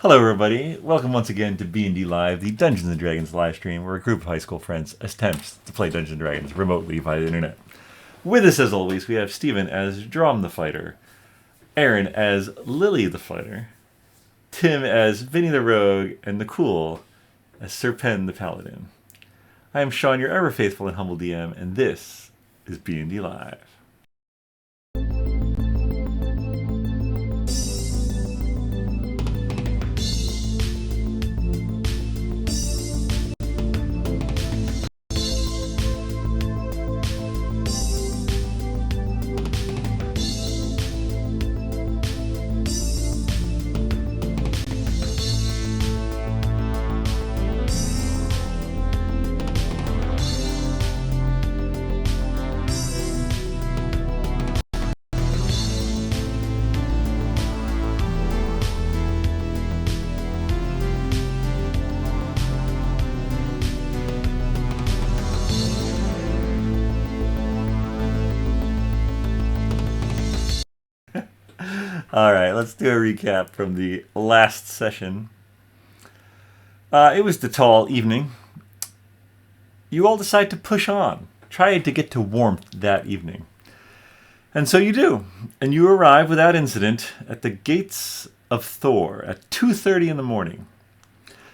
Hello, everybody. Welcome once again to BND Live, the Dungeons & Dragons live stream, where a group of high school friends attempts to play Dungeons & Dragons remotely via the internet. With us, as always, we have Steven as Dromm the Fighter, Erin as Lily the Fighter, Tim as Vinny the Rogue, and Nakul as Serpent the Paladin. I am Shawn, your ever-faithful and humble DM, and this is BND Live. Alright, let's do a recap from the last session. It was the tall evening. You all decide to push on, try to get to warmth that evening. And so you do, and you arrive without incident at the gates of Thor at 2:30 in the morning.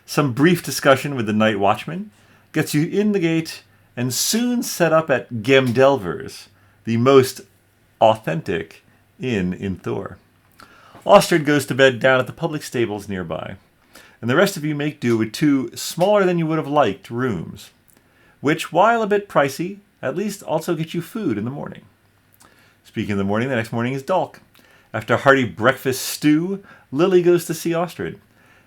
Some brief discussion with the night watchman gets you in the gate and soon set up at Gamdelver's, the most authentic inn in Thor. Ostrid goes to bed down at the public stables nearby, and the rest of you make do with two smaller than you would have liked rooms, which, while a bit pricey, at least also get you food in the morning. Speaking of the morning, the next morning is Dalk. After a hearty breakfast stew, Lily goes to see Ostrid,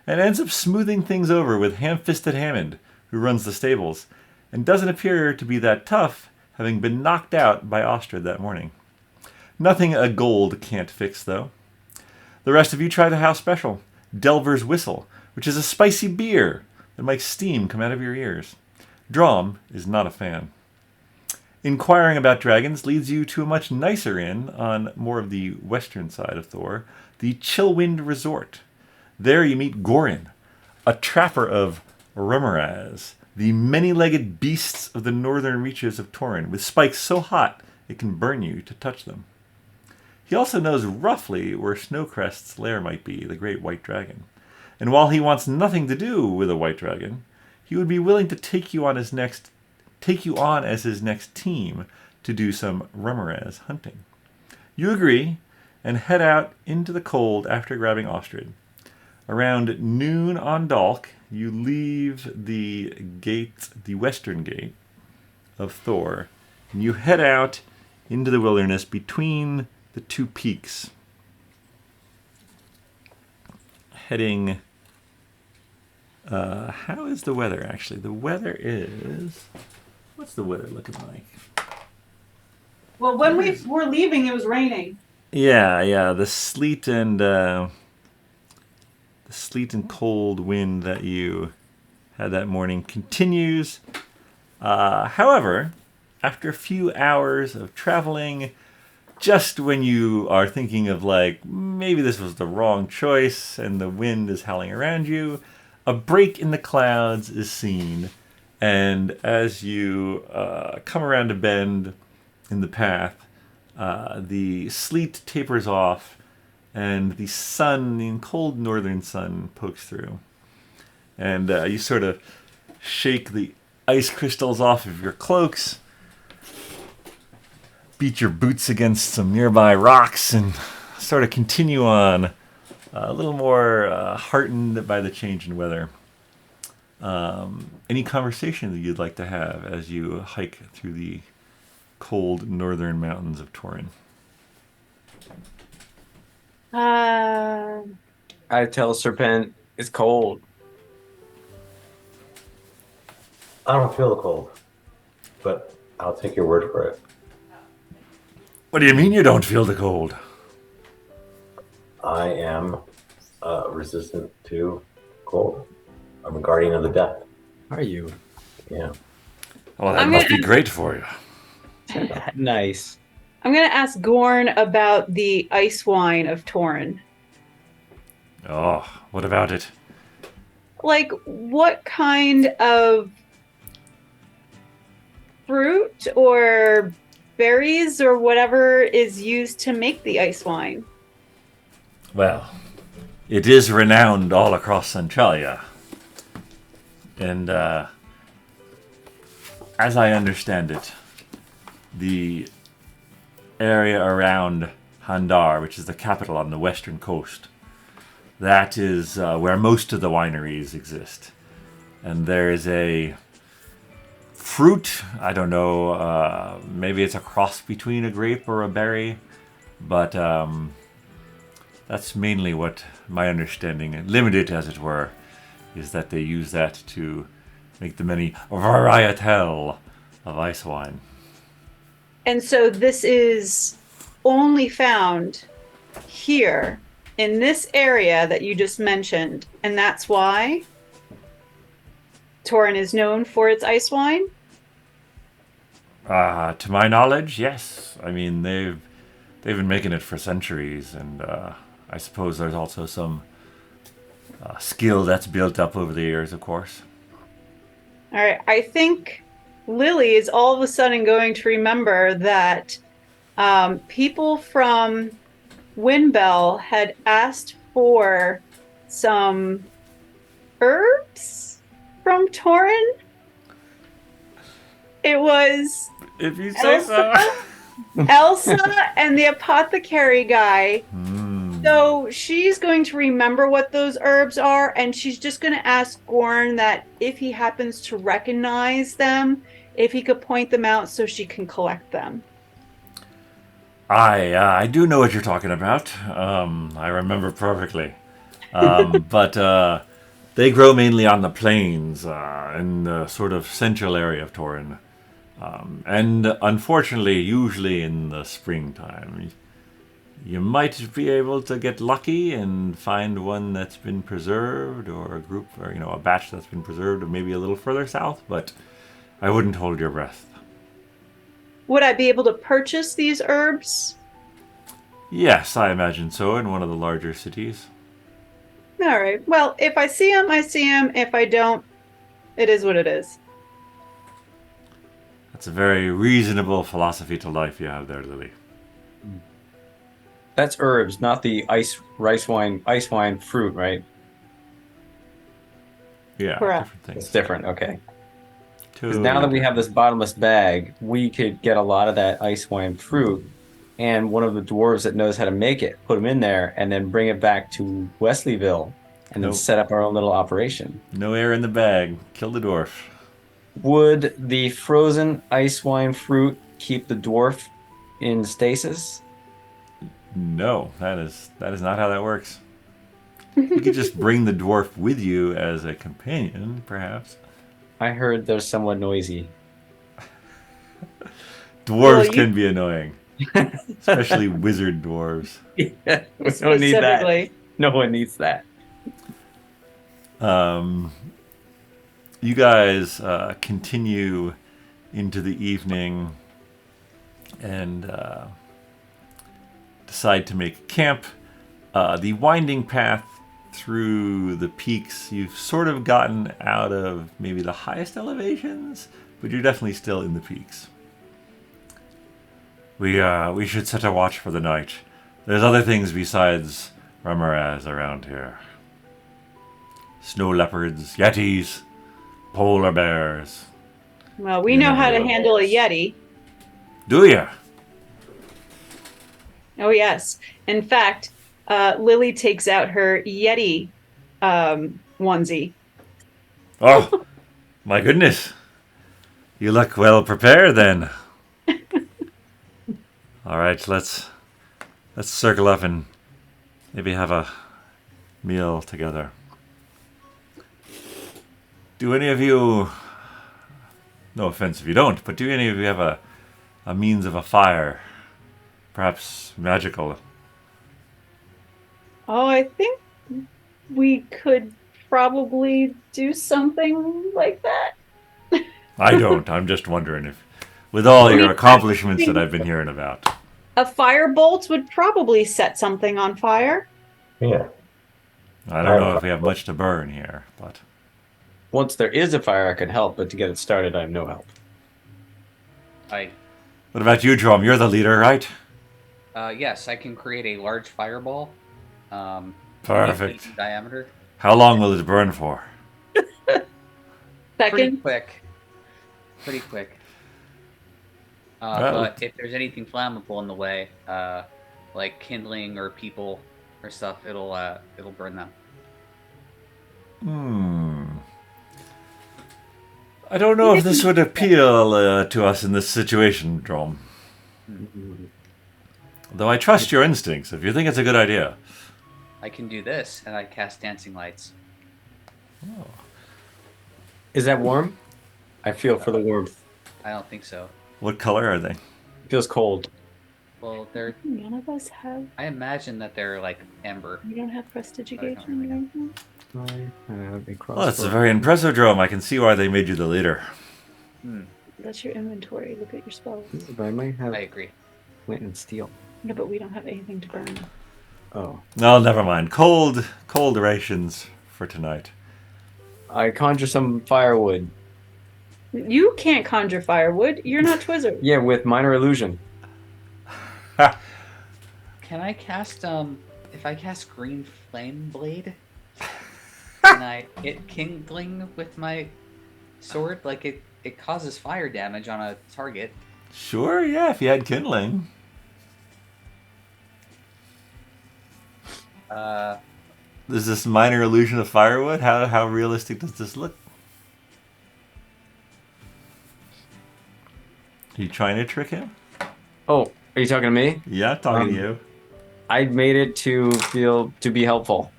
and ends up smoothing things over with Ham-Fisted Hammond, who runs the stables, and doesn't appear to be that tough, having been knocked out by Ostrid that morning. Nothing a gold can't fix, though. The rest of you try the house special, Delver's Whistle, which is a spicy beer that makes steam come out of your ears. Dromm is not a fan. Inquiring about dragons leads you to a much nicer inn on more of the western side of Thor, the Chillwind Resort. There you meet Gorin, a trapper of Remorhaz, the many-legged beasts of the northern reaches of Tauren, with spikes so hot it can burn you to touch them. He also knows roughly where Snowcrest's lair might be, the great white dragon. And while he wants nothing to do with a white dragon, he would be willing to take you on as his next team to do some Remorhaz hunting. You agree and head out into the cold after grabbing Ostrid. Around noon on Dalk, you leave the western gate of Thor, and you head out into the wilderness between the two peaks, heading. How is the weather actually? The weather is. What's the weather looking like? Well, when we were leaving, it was raining. Yeah. The sleet and cold wind that you had that morning continues. However, after a few hours of traveling, just when you are thinking of maybe this was the wrong choice and the wind is howling around you, a break in the clouds is seen, and as you come around a bend in the path, the sleet tapers off and the sun, the cold northern sun, pokes through. And you sort of shake the ice crystals off of your cloaks, beat your boots against some nearby rocks, and sort of continue on a little more heartened by the change in weather. Any conversation that you'd like to have as you hike through the cold northern mountains of Tauren? I tell Serpent it's cold. I don't feel the cold, but I'll take your word for it. What do you mean you don't feel the cold? I am resistant to cold. I'm a guardian of the death. Are you? Yeah. Well, that must be great for you. Nice. I'm going to ask Gorn about the ice wine of Tauren. Oh, what about it? Like, what kind of fruit or berries or whatever is used to make the ice wine? Well, it is renowned all across Centralia. And as I understand it, the area around Handar, which is the capital on the western coast, that is where most of the wineries exist. And there is a fruit, I don't know, maybe it's a cross between a grape or a berry, but that's mainly what my understanding, limited as it were, is that they use that to make the many varietal of ice wine. And so this is only found here in this area that you just mentioned, and that's why Torin is known for its ice wine? To my knowledge, yes. I mean, they've been making it for centuries, and I suppose there's also some skill that's built up over the years, of course. All right, I think Lily is all of a sudden going to remember that people from Windbell had asked for some herbs from Torin. It was If you say so. Elsa and the apothecary guy. So she's going to remember what those herbs are, and she's just going to ask Gorn that if he happens to recognize them, if he could point them out so she can collect them. I do know what you're talking about. I remember perfectly. But they grow mainly on the plains in the sort of central area of Torin. And unfortunately, usually in the springtime. You might be able to get lucky and find one that's been preserved, or a group, or a batch that's been preserved, or maybe a little further south, but I wouldn't hold your breath. Would I be able to purchase these herbs? Yes, I imagine so, in one of the larger cities. All right. Well, if I see them, I see them. If I don't, it is what it is. That's a very reasonable philosophy to life you have there, Lily. That's herbs, not the ice wine fruit, right? Yeah, Correct. different things. It's different, okay. Because Totally now that we have different. this bottomless bag, we could get a lot of that ice wine fruit, and one of the dwarves that knows how to make it, put them in there, and then bring it back to Wesleyville, and then Nope. set up our own little operation. No air in the bag. Kill the dwarf. Would the frozen ice wine fruit keep the dwarf in stasis? No, that is not how that works. You could just bring the dwarf with you as a companion, perhaps. I heard there's someone noisy. Dwarves can be annoying, especially wizard dwarves. Yeah, we don't need that. Specifically. No one needs that. You guys continue into the evening and decide to make camp. The winding path through the peaks, you've sort of gotten out of maybe the highest elevations, but you're definitely still in the peaks. We should set a watch for the night. There's other things besides Remorhaz around here. Snow leopards, yetis, polar bears. Well, we know how to handle a yeti. Do ya? Oh, yes. In fact, Lily takes out her yeti onesie. Oh, my goodness. You look well prepared then. All right, let's circle up and maybe have a meal together. Do any of you, no offense if you don't, but do any of you have a means of a fire? Perhaps magical? Oh, I think we could probably do something like that. I don't. I'm just wondering if, with all your accomplishments that I've been hearing about. A firebolt would probably set something on fire. Yeah. I don't know if we have much to burn here, but Once there is a fire, I can help, but to get it started, I have no help. what about you, Dromm? You're the leader, right? Yes, I can create a large fireball. Perfect. 8 feet in diameter. How long will it burn for? Pretty Second. quick. Pretty quick. Well- But if there's anything flammable in the way, like kindling or people or stuff, it'll burn them. I don't know if this would appeal to us in this situation, Dromm. Though I trust your instincts, if you think it's a good idea. I can do this, and I cast dancing lights. Is that warm? I feel for the warmth. I don't think so. What color are they? It feels cold. Well, they're. None of us have. I imagine that they're like ember. We don't have I prestidigitation. don't really know. I have a Well, that's crossbow. very impressive, Dromm. I can see why they made you the leader. That's your inventory. Look at your spells. But I might have I agree. flint and steel. No, but we don't have anything to burn. Oh. No, never mind. Cold rations for tonight. I conjure some firewood. You can't conjure firewood. You're not Twizzard. Yeah, with minor illusion. Can I cast if I cast green flame blade? Can I hit kindling with my sword? Like it causes fire damage on a target. Sure, yeah, if you had kindling. Is this minor illusion of firewood? How realistic does this look? Are you trying to trick him? Oh, are you talking to me? Yeah, talking to you. I made it to be helpful.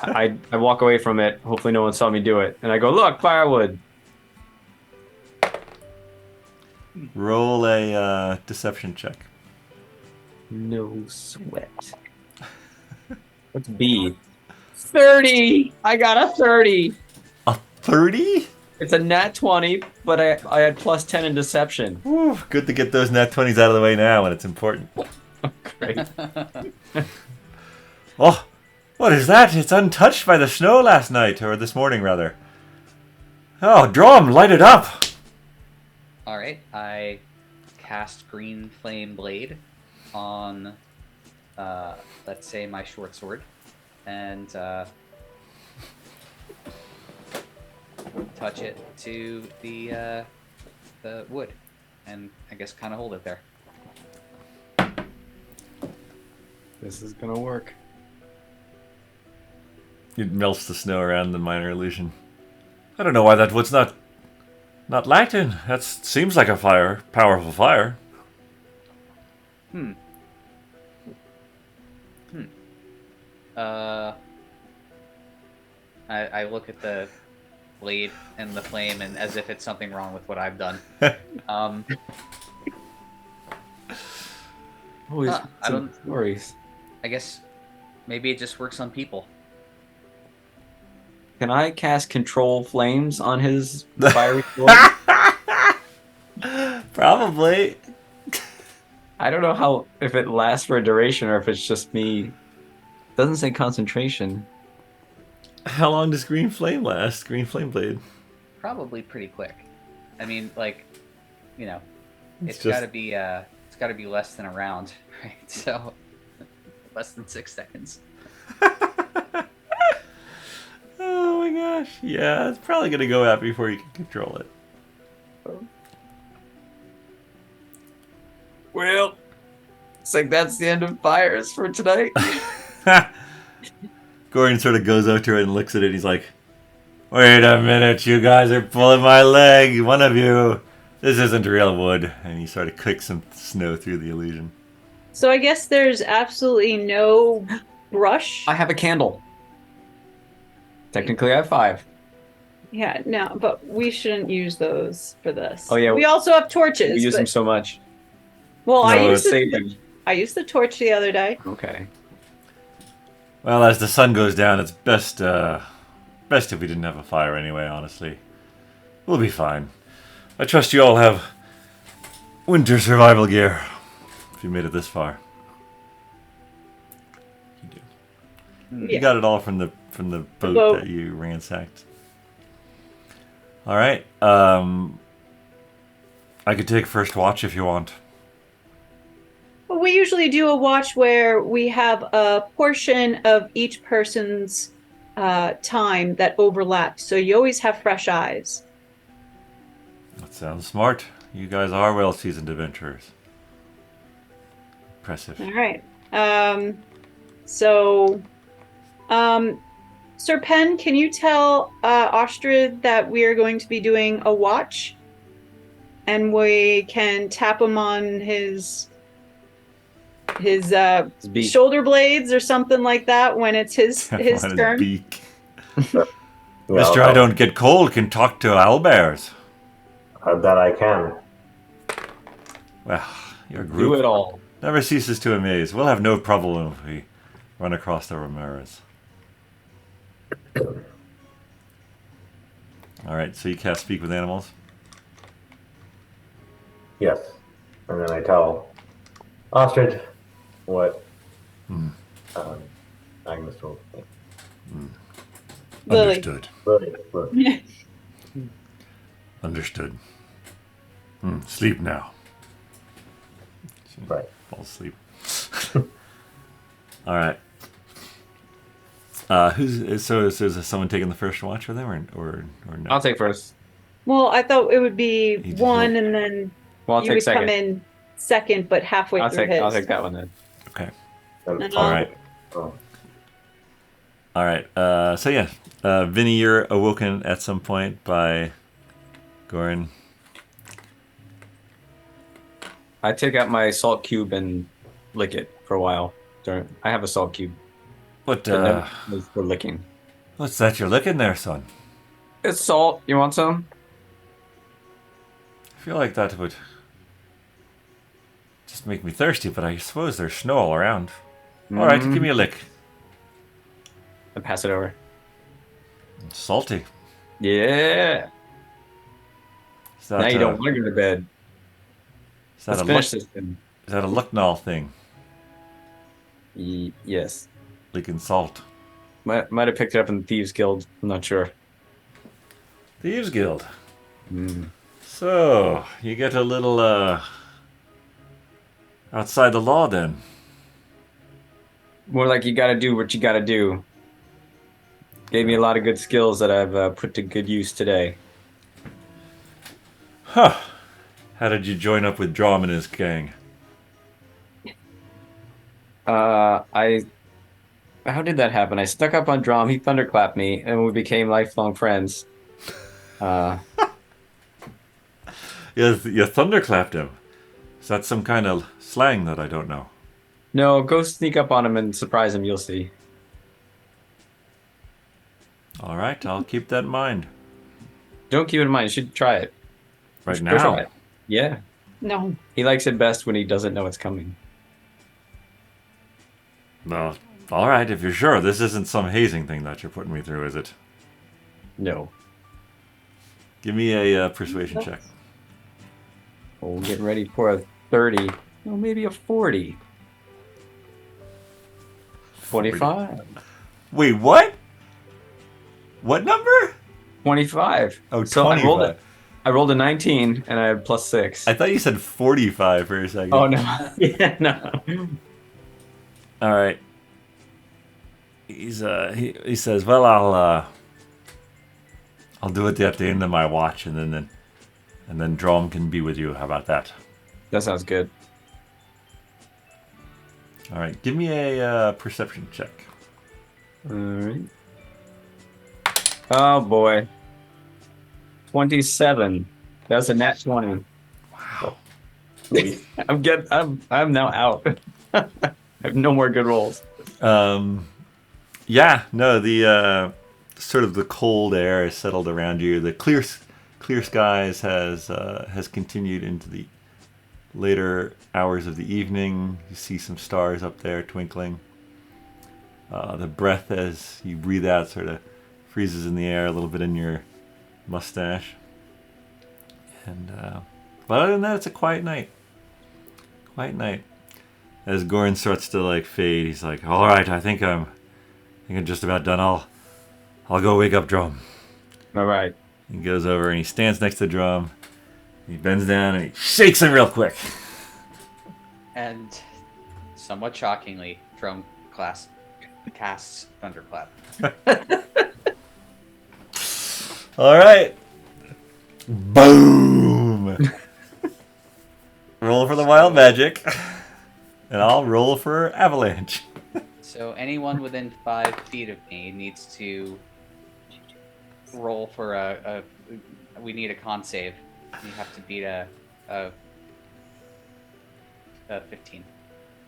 I walk away from it. Hopefully no one saw me do it. And I go, look, firewood. Roll a deception check. No sweat. What's B? 30! I got a 30! A 30? It's a nat 20, but I had plus 10 in deception. Whew, good to get those nat 20s out of the way now when it's important. Great. Oh, what is that? It's untouched by the snow last night, or this morning rather. Oh, Dromm, light it up! All right, I cast green flame blade on, let's say my short sword, and touch it to the wood, and I guess kind of hold it there. This is gonna work. It melts the snow around the minor illusion. I don't know why that wood's not lighting. That seems like a powerful fire. I look at the blade and the flame, and as if it's something wrong with what I've done. Always I don't- stories. I guess maybe it just works on people. Can I cast control flames on his fiery sword? Probably. I don't know if it lasts for a duration or if it's just me. Doesn't say concentration. How long does green flame last? Green flame blade. Probably pretty quick. I mean, like, you know, It's it's just- got to be less than a round, right? So less than 6 seconds. Oh my gosh. Yeah, it's probably gonna go out before you can control it. Well, it's like that's the end of fires for tonight. Gordon sort of goes up to it and looks at it. He's like, "Wait a minute, you guys are pulling my leg. One of you, this isn't real wood." And he sort of kicks some snow through the illusion. So I guess there's absolutely no brush. I have a candle. Technically, I have 5. Yeah, no, but we shouldn't use those for this. Oh, yeah. We also have torches. We use but- them so much. Well, I No, used Saving. I used the torch the other day. Okay. Well, as the sun goes down, it's best if we didn't have a fire anyway. Honestly, we'll be fine. I trust you all have winter survival gear. If you made it this far, you do. You got it all from the boat boat. that you ransacked. All right. I could take first watch if you want. Well, we usually do a watch where we have a portion of each person's time that overlaps, so you always have fresh eyes. That sounds smart. You guys are well-seasoned adventurers. Impressive. All right. Sir Penn, can you tell Ostrid that we are going to be doing a watch, and we can tap him on his beak. shoulder blades or something like that when it's his On turn? beak. Yeah, Mr. I don't get cold can talk to owlbears. that I can. Well, your Do group it all. never ceases to amaze. We'll have no problem if we run across the Remorhaz. All right, so you cast Speak with Animals. Yes. And then I tell Ostrid what Agnes told me. Lily. Understood. Lily. Understood. Sleep now. Right. Fall asleep. All right. Is there someone taking the first watch for them, or no? I'll take first. Well, I thought it would be just one, roll. and then Well, I'll you take would second. come in second, but halfway I'll through take. his. I'll take that one then. Okay. And All right. Oh. All right. So yeah, Vinny, you're awoken at some point by Goran. I take out my salt cube and lick it for a while. I have a salt cube. What? But no, it's for licking. What's that you're licking there, son? It's salt. You want some? I feel like that would just make me thirsty, but I suppose there's snow all around. All right, give me a lick. I pass it over. It's salty. Yeah. Is that, Now you don't want to go to bed. is that Let's a finish luck, this thing. is that a Lucknall thing? Yes. Licking salt. Might have picked it up in the Thieves Guild. I'm not sure. Thieves Guild. So you get a little outside the law then. More like you got to do what you got to do. Gave me a lot of good skills that I've put to good use today. Huh. How did you join up with Dromm and his gang? How did that happen? I stuck up on Dromm, he thunderclapped me, and we became lifelong friends. You thunderclapped him. Is that some kind of slang that I don't know? No, go sneak up on him and surprise him, you'll see. All right, I'll keep that in mind. Don't keep it in mind, you should try it. Right Go try now. it. Yeah. No. He likes it best when he doesn't know it's coming. Well, all right, if you're sure. This isn't some hazing thing that you're putting me through, is it? No. Give me a persuasion check. Oh, we're getting ready for a 30. Oh, maybe a 40. 25. Wait, what? What number? 25. Oh, So 25. I rolled a 19 and I had plus 6. I thought you said 45 for a second. Oh, no. Yeah, no. All right. He says, "Well, I'll do it at the end of my watch, and then Dromm can be with you. How about that?" That sounds good. All right. Give me a perception check. All right. Oh, boy. 27. That's a nat 20. Wow. I'm now out. I have no more good rolls. Yeah. No. The sort of the cold air has settled around you. The clear skies has continued into the later hours of the evening. You see some stars up there twinkling. The breath as you breathe out sort of freezes in the air a little bit in your mustache. And but other than that, it's a quiet night. Quiet night. As Goran starts to like fade, he's like, "All right, I think I'm think I'm just about done. I'll go wake up Dromm. All right. He goes over and he stands next to Dromm. He bends down and he shakes him real quick. And somewhat shockingly, Dromm casts Thunderclap. All right. Boom. Roll for the wild magic. And I'll roll for avalanche. So anyone within 5 feet of me needs to roll for we need a con save. You have to beat a 15.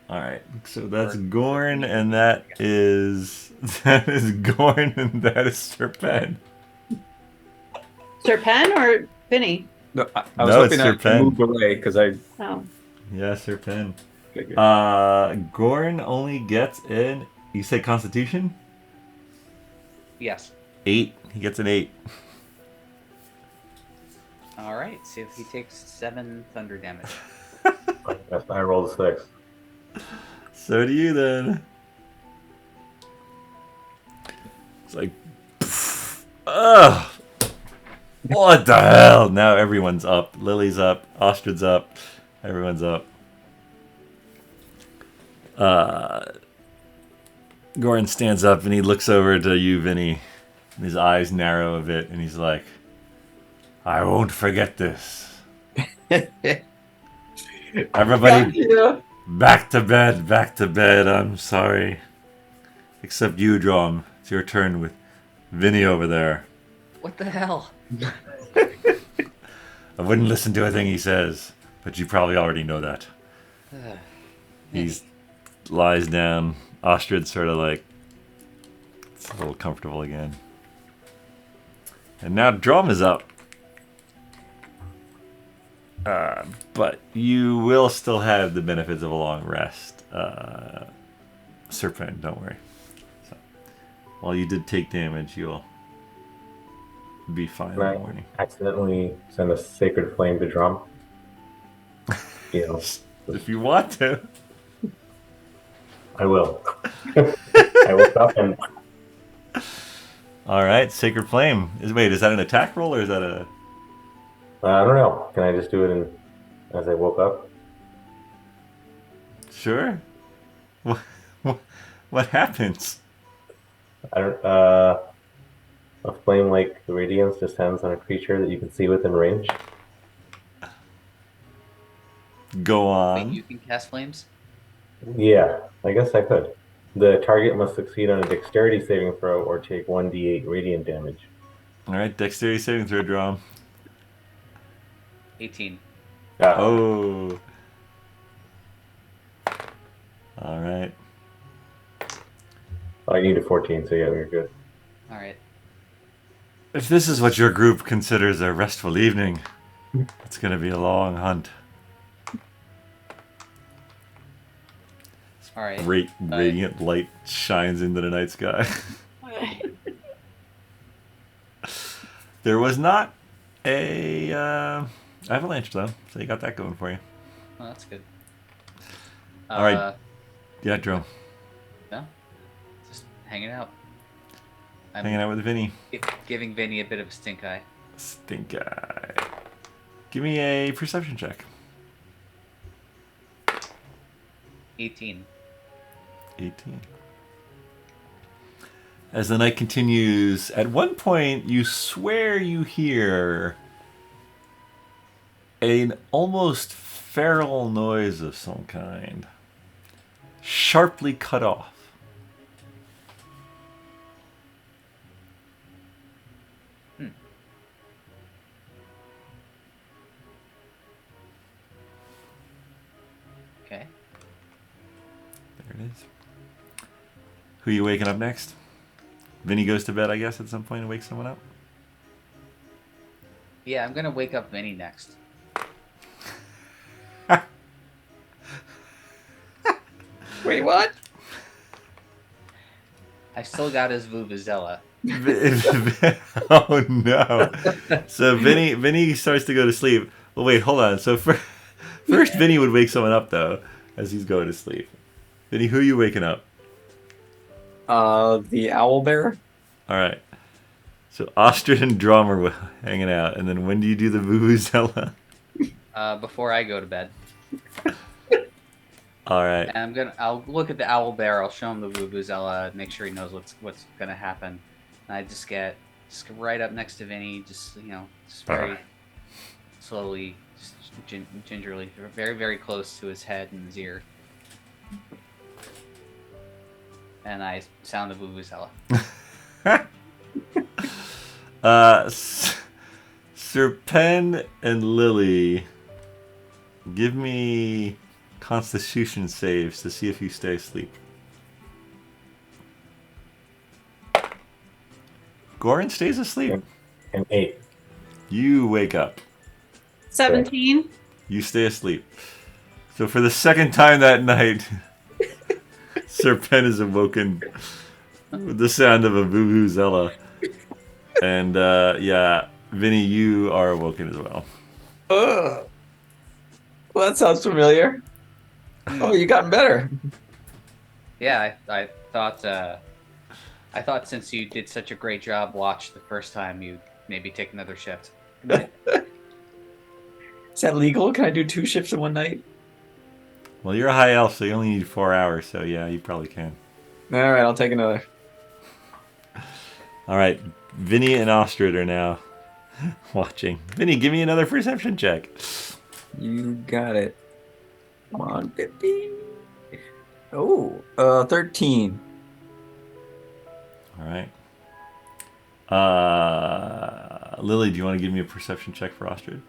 All right. So that's Gorn, and that is Gorn, and that is Serpent. Serpent or Vinny? No, I was No, hoping it's I your pen. moved away because I Oh. Yeah, Serpent. figured. Gorn only gets an. You say Constitution? Yes. 8. He gets an 8. All right. So he takes 7 thunder damage. I rolled a 6. So do you then. It's like, ugh. What the hell? Now everyone's up. Lily's up. Ostrid's up. Everyone's up. Goran stands up and he looks over to you, Vinny. And his eyes narrow a bit, and he's like, I won't forget this. Everybody, back to bed, back to bed. I'm sorry. Except you, Dromm. It's your turn with Vinny over there. What the hell? I wouldn't listen to a thing he says, but you probably already know that. He lies down. Ostrid sort of like, it's a little comfortable again. And now Dromm is up. But you will still have the benefits of a long rest. Serpent, don't worry. So, while you did take damage, you'll be fine in Can the I morning. accidentally send a sacred flame to Dromm? You know, If you want to. I will. I will stop him. All right, Sacred Flame. Wait, is that an attack roll or is that a... I don't know. Can I just do it as I woke up? Sure. What happens? I don't. A flame like radiance descends on a creature that you can see within range. Go Wait, on. you can cast flames? Yeah, I guess I could. The target must succeed on a dexterity saving throw or take 1d8 radiant damage. All right, dexterity saving throw, Dromm. 18. Oh. All right. I need a 14, so yeah, we're good. All right. If this is what your group considers a restful evening, it's going to be a long hunt. All right. Great radiant light shines into the night sky. There was not a avalanche though, so you got that going for you. Oh, that's good. All right. Yeah, Dromm. No, just hanging out. Hanging out with Vinny. Giving Vinny a bit of a stink eye. Stink eye. Give me a perception check. 18. 18. As the night continues, at one point you swear you hear an almost feral noise of some kind, sharply cut off. Okay. There it is. Who are you waking up next? Vinny goes to bed, I guess, at some point and wakes someone up? Yeah, I'm gonna wake up Vinny next. Wait, what? I still got his Vuvuzela. Oh no! So Vinny starts to go to sleep. Well, wait, hold on. So first, Vinny would wake someone up though, as he's going to sleep. Vinny, who are you waking up? The owl bear. All right. So Ostrid and Dromm are hanging out, and then when do you do the vuvuzela? Before I go to bed. All right. And I'll look at the owl bear. I'll show him the vuvuzela, make sure he knows what's gonna happen. And I just get right up next to Vinny, just very slowly, just gingerly, very very close to his head and his ear. And I sound the vuvuzela. Sir Pen and Lily, give me Constitution saves to see if you stay asleep. Goran stays asleep. And 8. You wake up. 17. You stay asleep. So for the second time that night, Sir Pen is awoken with the sound of a vuvuzela. And yeah, Vinny, you are awoken as well. Ugh. Well, that sounds familiar. Oh, you gotten better. Yeah, I thought since you did such a great job watch the first time, you'd maybe take another shift. Is that legal? Can I do 2 shifts in one night? Well, you're a high elf, so you only need 4 hours, so yeah, you probably can. All right, I'll take another. All right, Vinny and Ostrid are now watching. Vinny, give me another perception check. You got it. Come on, baby. Oh, 13. All right. Lily, do you want to give me a perception check for Ostrid?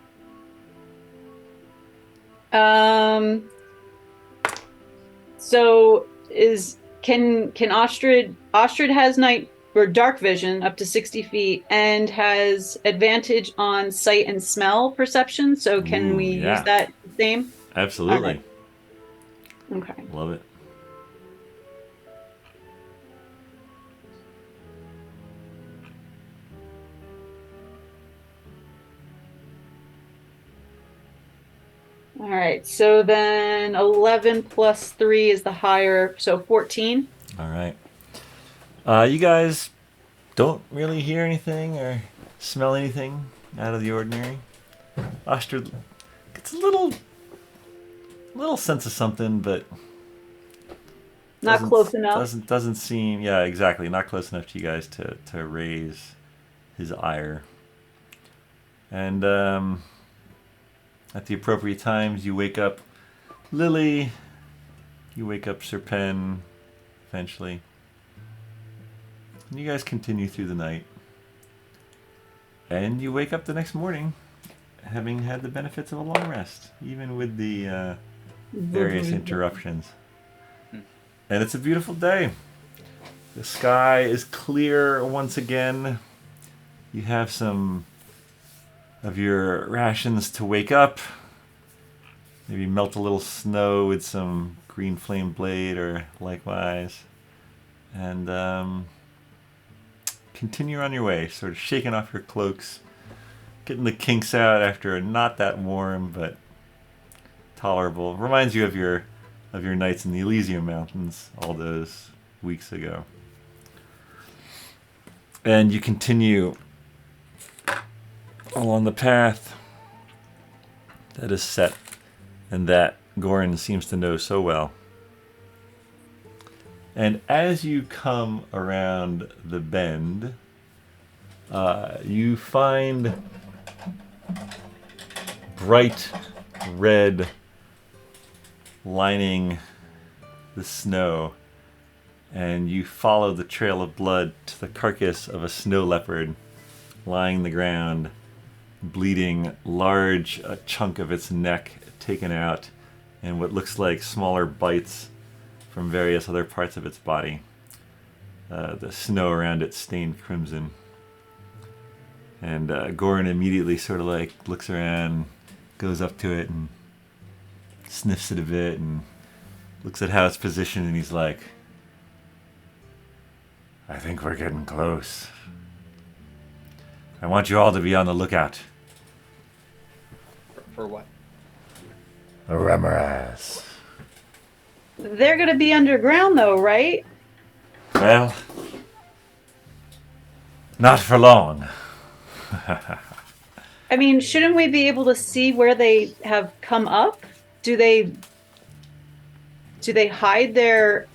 So can Ostrid has night or dark vision up to 60 feet and has advantage on sight and smell perception. So can Ooh, we yeah. use that same? Absolutely. Okay. Love it. All right. So then 11 plus 3 is the higher. So 14. All right. You guys don't really hear anything or smell anything out of the ordinary. Ostrid gets a little sense of something, but Not close enough. Doesn't seem, yeah, exactly, not close enough to you guys to raise his ire. And at the appropriate times, you wake up Lily, you wake up Sir Pen, eventually. And you guys continue through the night. And you wake up the next morning having had the benefits of a long rest, even with the various interruptions. And it's a beautiful day. The sky is clear once again. You have some of your rations to wake up. Maybe melt a little snow with some green flame blade or likewise. And continue on your way, sort of shaking off your cloaks, getting the kinks out after not that warm but tolerable. Reminds you of your nights in the Elysium Mountains all those weeks ago. And you continue along the path that is set and that Goran seems to know so well. And as you come around the bend, you find bright red lining the snow, and you follow the trail of blood to the carcass of a snow leopard lying on the ground, bleeding, large chunk of its neck taken out, and what looks like smaller bites from various other parts of its body. The snow around it stained crimson. And Goran immediately sort of like looks around, goes up to it and sniffs it a bit and looks at how it's positioned, and he's like, I think we're getting close. I want you all to be on the lookout. For what? Remorhaz. They're going to be underground though, right? Well, not for long. I mean, shouldn't we be able to see where they have come up? Do they hide their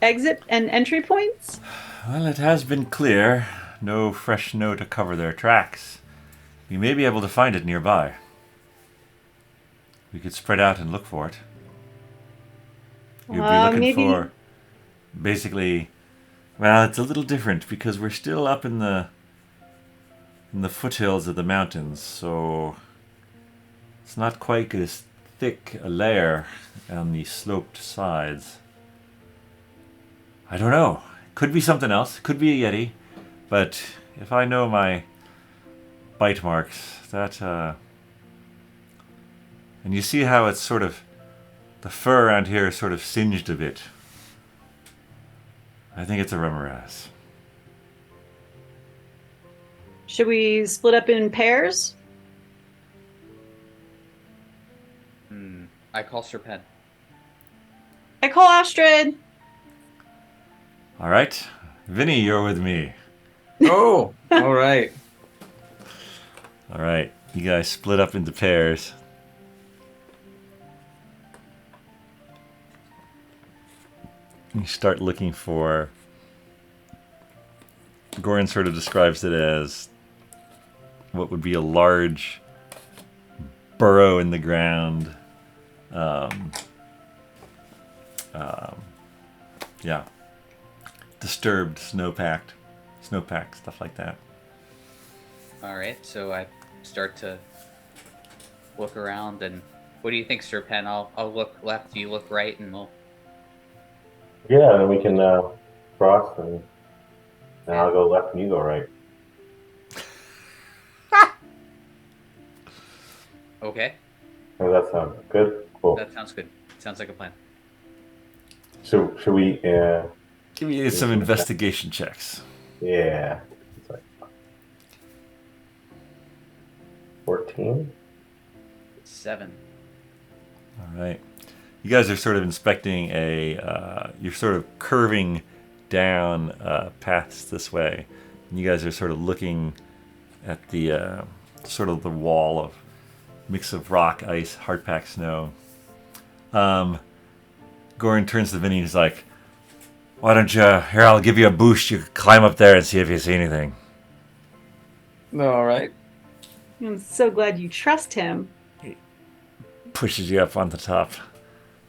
exit and entry points? Well, it has been clear. No fresh snow to cover their tracks. We may be able to find it nearby. We could spread out and look for it. You'd be looking Maybe... for... Basically... Well, it's a little different because we're still up in the foothills of the mountains, so it's not quite as thick a layer on the sloped sides. I don't know. Could be something else. Could be a yeti. But if I know my bite marks, that and you see how it's sort of the fur around here is sort of singed a bit. I think it's a Remorhaz. Should we split up in pairs? I call Serpent. I call Ostrid. All right, Vinny, you're with me. Oh, all right. All right, you guys split up into pairs. You start looking for... Goran sort of describes it as what would be a large burrow in the ground. Yeah. Disturbed, snowpacked, stuff like that. All right, so I start to look around, and what do you think, Serpent? I'll look left, you look right, and we'll... Yeah, then we can cross, and I'll go left and you go right. Okay. Does that sound good? Cool. That sounds good. Sounds like a plan. So should we? Give me some investigation checks. Yeah. It's like 14. 7. All right. You guys are sort of inspecting you're sort of curving down paths this way. And you guys are sort of looking at the sort of the wall of mix of rock, ice, hard-packed snow. Goran turns to Vinny and he's like, why don't you, here, I'll give you a boost. You climb up there and see if you see anything. All right. I'm so glad you trust him. Pushes you up on the top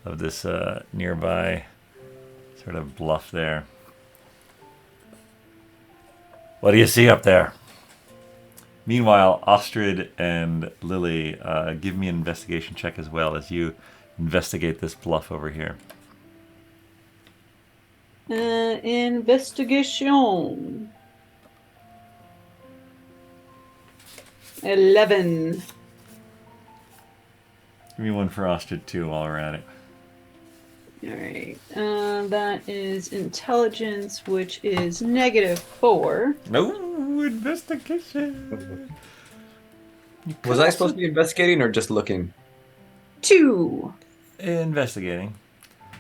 of this nearby sort of bluff there. What do you see up there? Meanwhile, Ostrid and Lily, give me an investigation check as well as you investigate this bluff over here. Investigation. 11. Give me one for Ostrid too while we're at it. All right. That is intelligence, which is -4. No investigation. Was I supposed to be investigating or just looking? 2. Investigating.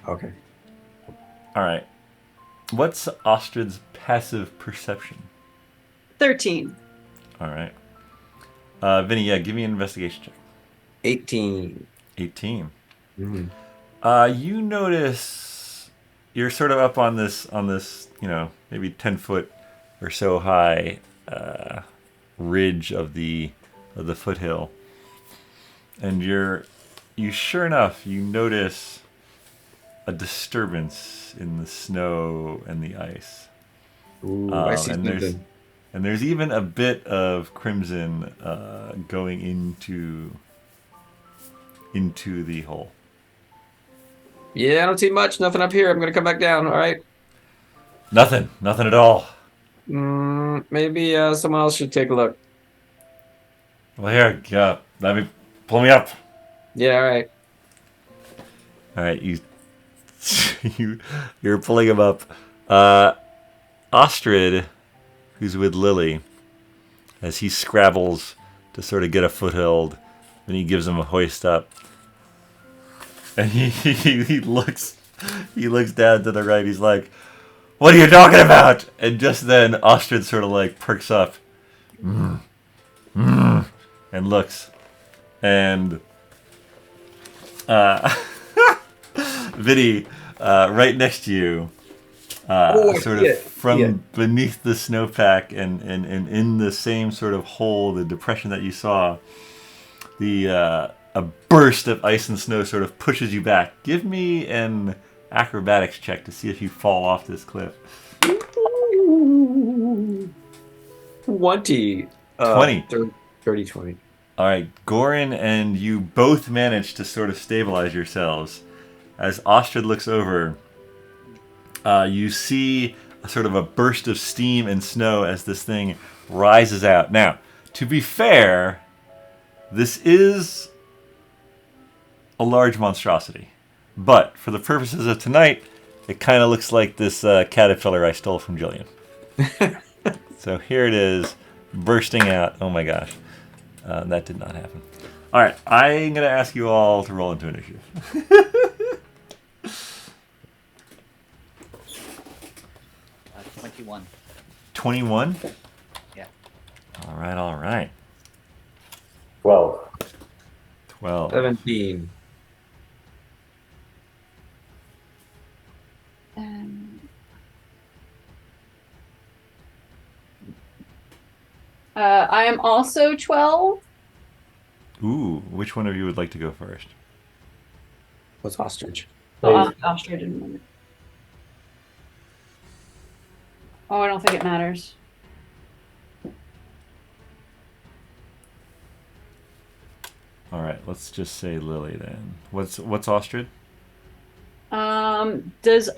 Okay. All right. What's Ostrid's passive perception? 13. All right. Vinny, yeah, give me an investigation check. 18. 18. Mm-hmm. You notice you're sort of up on this, maybe 10 foot or so high ridge of the foothill, and you sure enough you notice a disturbance in the snow and the ice. Ooh, I see and something. there's even a bit of crimson going into the hole. Yeah, I don't see much. Nothing up here. I'm gonna come back down. All right. Nothing at all. Maybe someone else should take a look. Well, here, yeah, let me pull me up. Yeah, all right. All right, you're pulling him up. Ostrid, who's with Lily, as he scrabbles to sort of get a foothold, then he gives him a hoist up, and he looks down to the right. He's like, What are you talking about? And just then, Ostrid sort of like perks up. And looks. And Vinny, right next to you, from beneath the snowpack and in the same sort of hole, the depression that you saw, a burst of ice and snow sort of pushes you back. Give me an acrobatics check to see if you fall off this cliff. 20. 20. 30, 20. All right, Goran and you both manage to sort of stabilize yourselves. As Ostrid looks over, you see a sort of a burst of steam and snow as this thing rises out. Now, to be fair, this is a large monstrosity. But for the purposes of tonight, it kind of looks like this caterpillar I stole from Jillian. So here it is, bursting out. Oh my gosh. That did not happen. All right, I'm going to ask you all to roll into initiative. 21. 21? Yeah. All right. 12. 12. 17. I am also 12. Ooh, which one of you would like to go first? What's ostrich? Ostrid in a moment. Oh, I don't think it matters. All right, let's just say Lily then. What's Ostrid? Does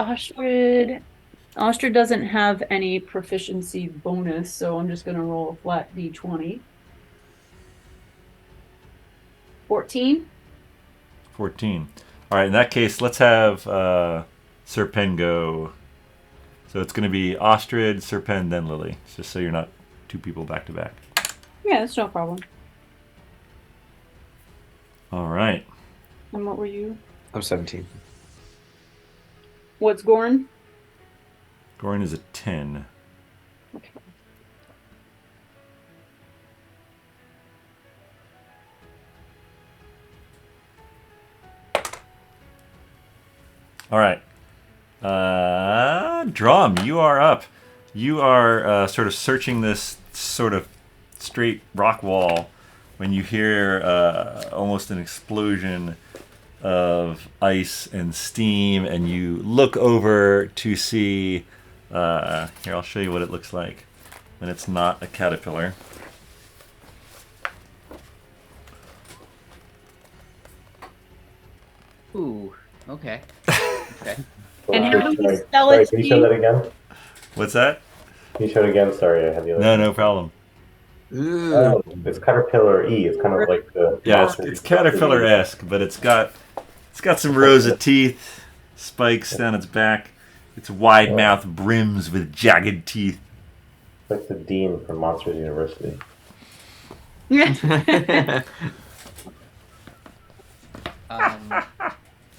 Ostrid doesn't have any proficiency bonus, so I'm just gonna roll a flat d20. 14. 14. All right, in that case, let's have Serpen go. So it's going to be Ostrid, Serpen, then Lily. Just so you're not two people back to back. Yeah, that's no problem. All right. And what were you? I'm 17. What's Gorn? Goran is a 10. Okay. All right. Dromm, you are up. You are sort of searching this sort of straight rock wall when you hear almost an explosion of ice and steam, and you look over to see. Here, I'll show you what it looks like when it's not a caterpillar. Ooh. Okay. Okay. And how do we Sorry. spell Sorry, it? can you show that again? What's that? Can you show it again? Sorry, I had the other. No problem. Oh, it's caterpillar E. It's kind of like the Yeah, it's caterpillar-esque, but it's got some rows of teeth, spikes down its back. Its wide mouth brims with jagged teeth. It's like the dean from Monsters University.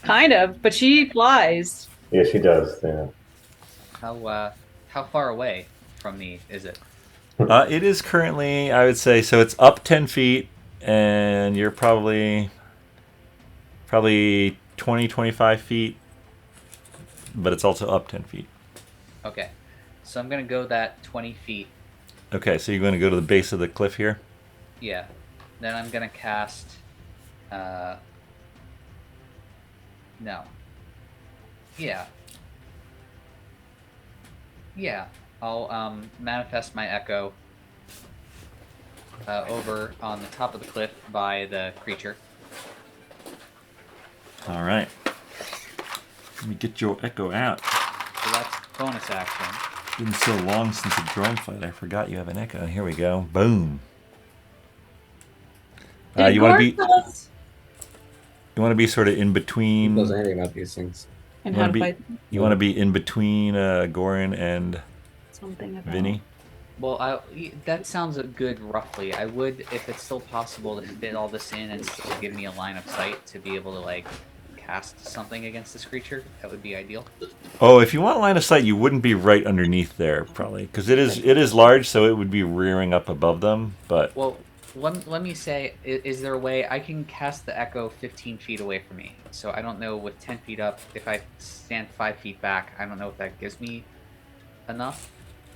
Kind of, but she flies. Yeah, she does. Yeah. How far away from me is it? It is currently, I would say, so it's up 10 feet, and you're probably 20, 25 feet, but it's also up 10 feet. Okay. So I'm going to go that 20 feet. Okay, so you're going to go to the base of the cliff here? Yeah. Then I'm going to cast... No. Yeah. Yeah. I'll manifest my echo over on the top of the cliff by the creature. All right. Let me get your echo out. So that's bonus action. It's been so long since a drone fight, I forgot you have an echo. Here we go. Boom. You want to be sort of in between. He knows anything about these things. And how to fight You want to be in between Goran and something about Vinny? Well, that sounds good roughly. I would, if it's still possible to fit all this in and still give me a line of sight to be able to, like, cast something against this creature, that would be ideal. Oh, if you want line of sight, you wouldn't be right underneath there, probably, because it is large, so it would be rearing up above them. But Well, let me say, is there a way I can cast the echo 15 feet away from me? So I don't know with 10 feet up, if I stand 5 feet back, I don't know if that gives me enough.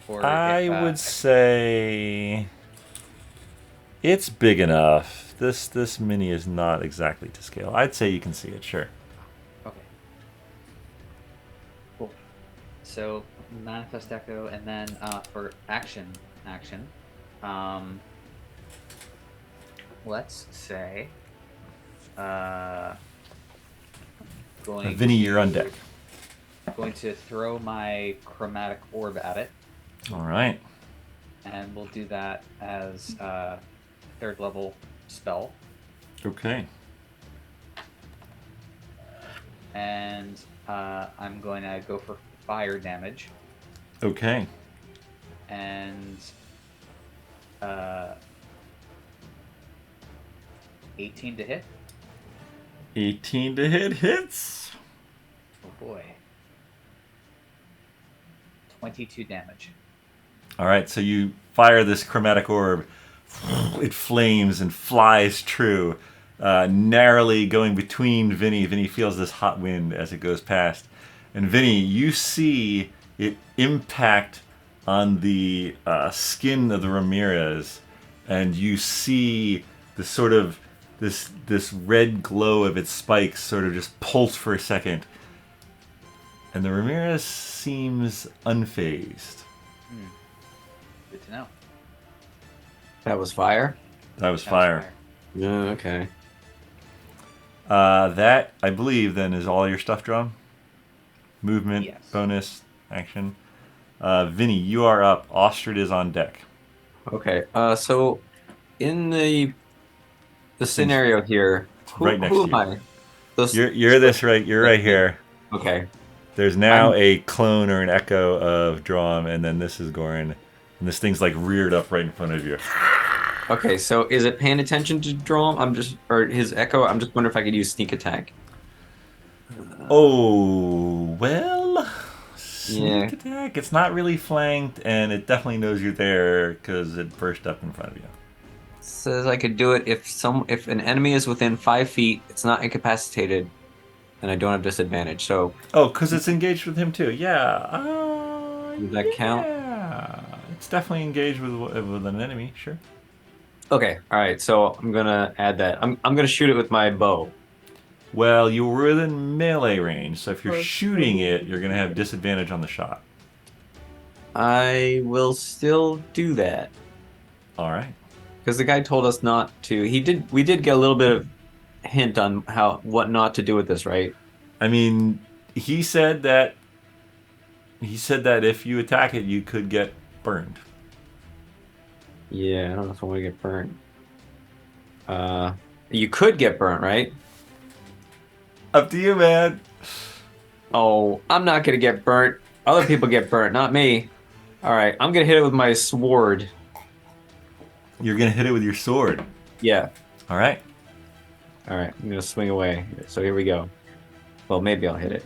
Or I if, would say it's big enough. This mini is not exactly to scale. I'd say you can see it, sure. Okay. Cool. So manifest echo, and then for action, let's say, Vinny, you're on deck. Going to throw my chromatic orb at it, All right. and we'll do that as a 3rd level spell. Okay. And I'm going to go for fire damage, Okay. and 18 to hit. 18 to hit hits. Oh boy. 22 damage. All right, so you fire this chromatic orb. It flames and flies true, narrowly going between Vinny. Vinny feels this hot wind as it goes past. And Vinny, you see it impact on the skin of the Remorhaz, and you see the sort of this red glow of its spikes sort of just pulse for a second. And the Remorhaz seems unfazed. Good to know. That was fire? That was fire. Yeah, okay. That, I believe, then is all your stuff, Dromm? Movement, Yes. bonus, action. Vinny, you are up. Ostrid is on deck. Okay. So in the scenario here, Right next who to am you. I? Those- You're right here. Okay. There's now a clone or an echo of Dromm, and then this is Gorin. And this thing's like reared up right in front of you. Okay, so is it paying attention to Dromm? Or his echo? I'm just wondering if I could use sneak attack. Oh, well, sneak Yeah. attack. It's not really flanked, and it definitely knows you're there because it burst up in front of you. Says I could do it if an enemy is within 5 feet, it's not incapacitated, and I don't have disadvantage. So Oh, because it's engaged with him too. Yeah. Does that count? Yeah. It's definitely engaged with an enemy. Sure. okay, all right. So I'm gonna add that. I'm gonna shoot it with my bow. Well, you were within melee range, so if you're shooting it, you're gonna have disadvantage on the shot. I will still do that All right. because the guy told us not to. We did get a little bit of hint on what not to do with this, right? I mean, he said that if you attack it, you could get burned. Yeah, I don't know if I want to get burnt. You could get burnt, right? Up to you, man. Oh, I'm not gonna get burnt. Other people get burnt, not me. All right, I'm gonna hit it with my sword. You're gonna hit it with your sword. Yeah. All right. All right, I'm gonna swing away. So here we go. Well, maybe I'll hit it.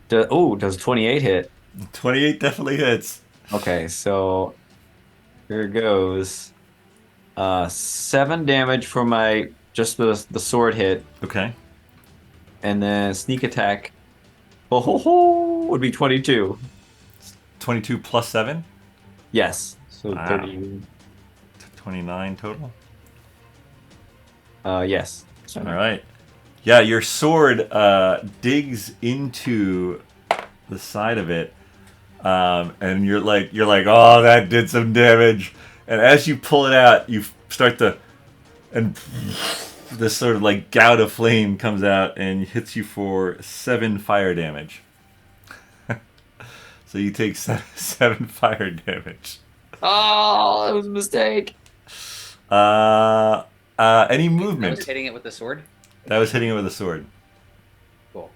Does 28 hit? 28 definitely hits. Okay, so here goes. 7 damage for my the sword hit, Okay. and then sneak attack. Oh, would be 22. 22 plus 7. Yes. So Wow. 30. 29 total. Yes. So, All right. Yeah, your sword digs into the side of it, and you're like, oh, that did some damage. And as you pull it out, you start to, and this sort of like gout of flame comes out and hits you for 7 fire damage. So you take 7 fire damage. Oh, that was a mistake. Any I movement? was hitting it with the sword. That was hitting it with a sword. Cool.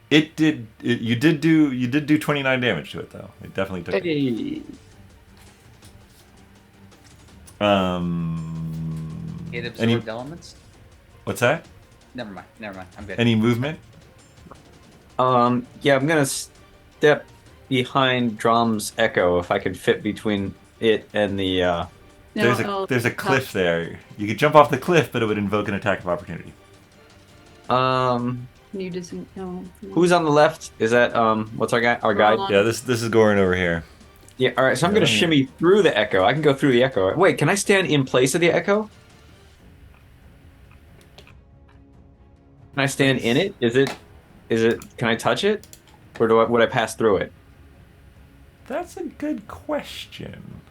It did. You did do 29 damage to it though. It definitely took. It. Hey. It absorbed Any, elements. what's that? Never mind. I'm good. Any movement? Yeah, I'm gonna step behind Dromm's echo if I can fit between it and the. There's a cliff there. You could jump off the cliff, but it would invoke an attack of opportunity. You just no. Who's on the left? Is that what's our guy? Our guide? Ron. Yeah, this is Goran over here. Yeah. All right. So I'm gonna shimmy through the echo. I can go through the echo. Wait, can I stand in place of the echo? Can I stand in it? Is it? Can I touch it, or would I pass through it? That's a good question.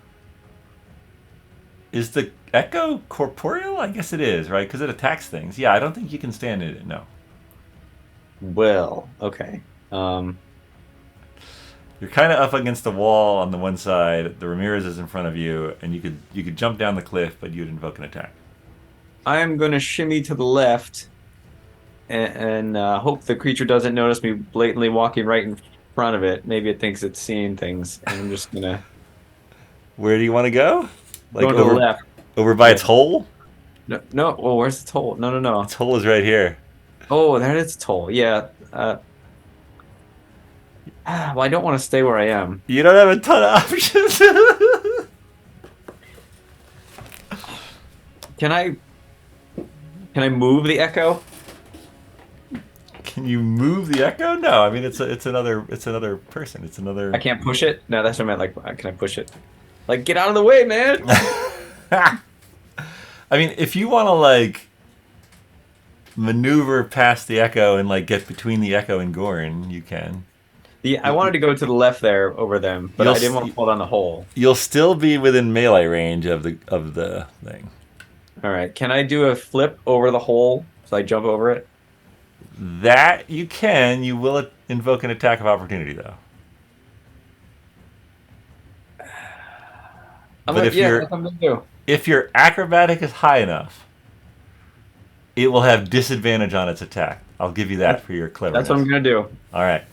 Is the echo corporeal? I guess it is, right? Because it attacks things. Yeah, I don't think you can stand in it. No. Well, okay. You're kind of up against the wall on the one side. The Remorhaz is in front of you, and you could jump down the cliff, but you'd invoke an attack. I am going to shimmy to the left and hope the creature doesn't notice me blatantly walking right in front of it. Maybe it thinks it's seeing things, and I'm just going to... Where do you want to go? Like go to the left. Over by its hole? No. Oh, where's its hole? No. Its hole is right here. Oh, there is its hole. Yeah. Well, I don't want to stay where I am. You don't have a ton of options. Can I move the echo? Can you move the echo? No, I mean it's another person. It's another. I can't push it. No, that's what I meant. Like, can I push it? Like, get out of the way, man. I mean, if you want to like maneuver past the echo and like get between the echo and Goran, you can. Yeah, I wanted to go to the left there over them, but I didn't want to fall down the hole. You'll still be within melee range of the thing. All right. Can I do a flip over the hole so I jump over it? That you can. You will invoke an attack of opportunity, though. That's what I'm gonna do. If your acrobatic is high enough, it will have disadvantage on its attack. I'll give you that for your cleverness. That's what I'm gonna do. All right.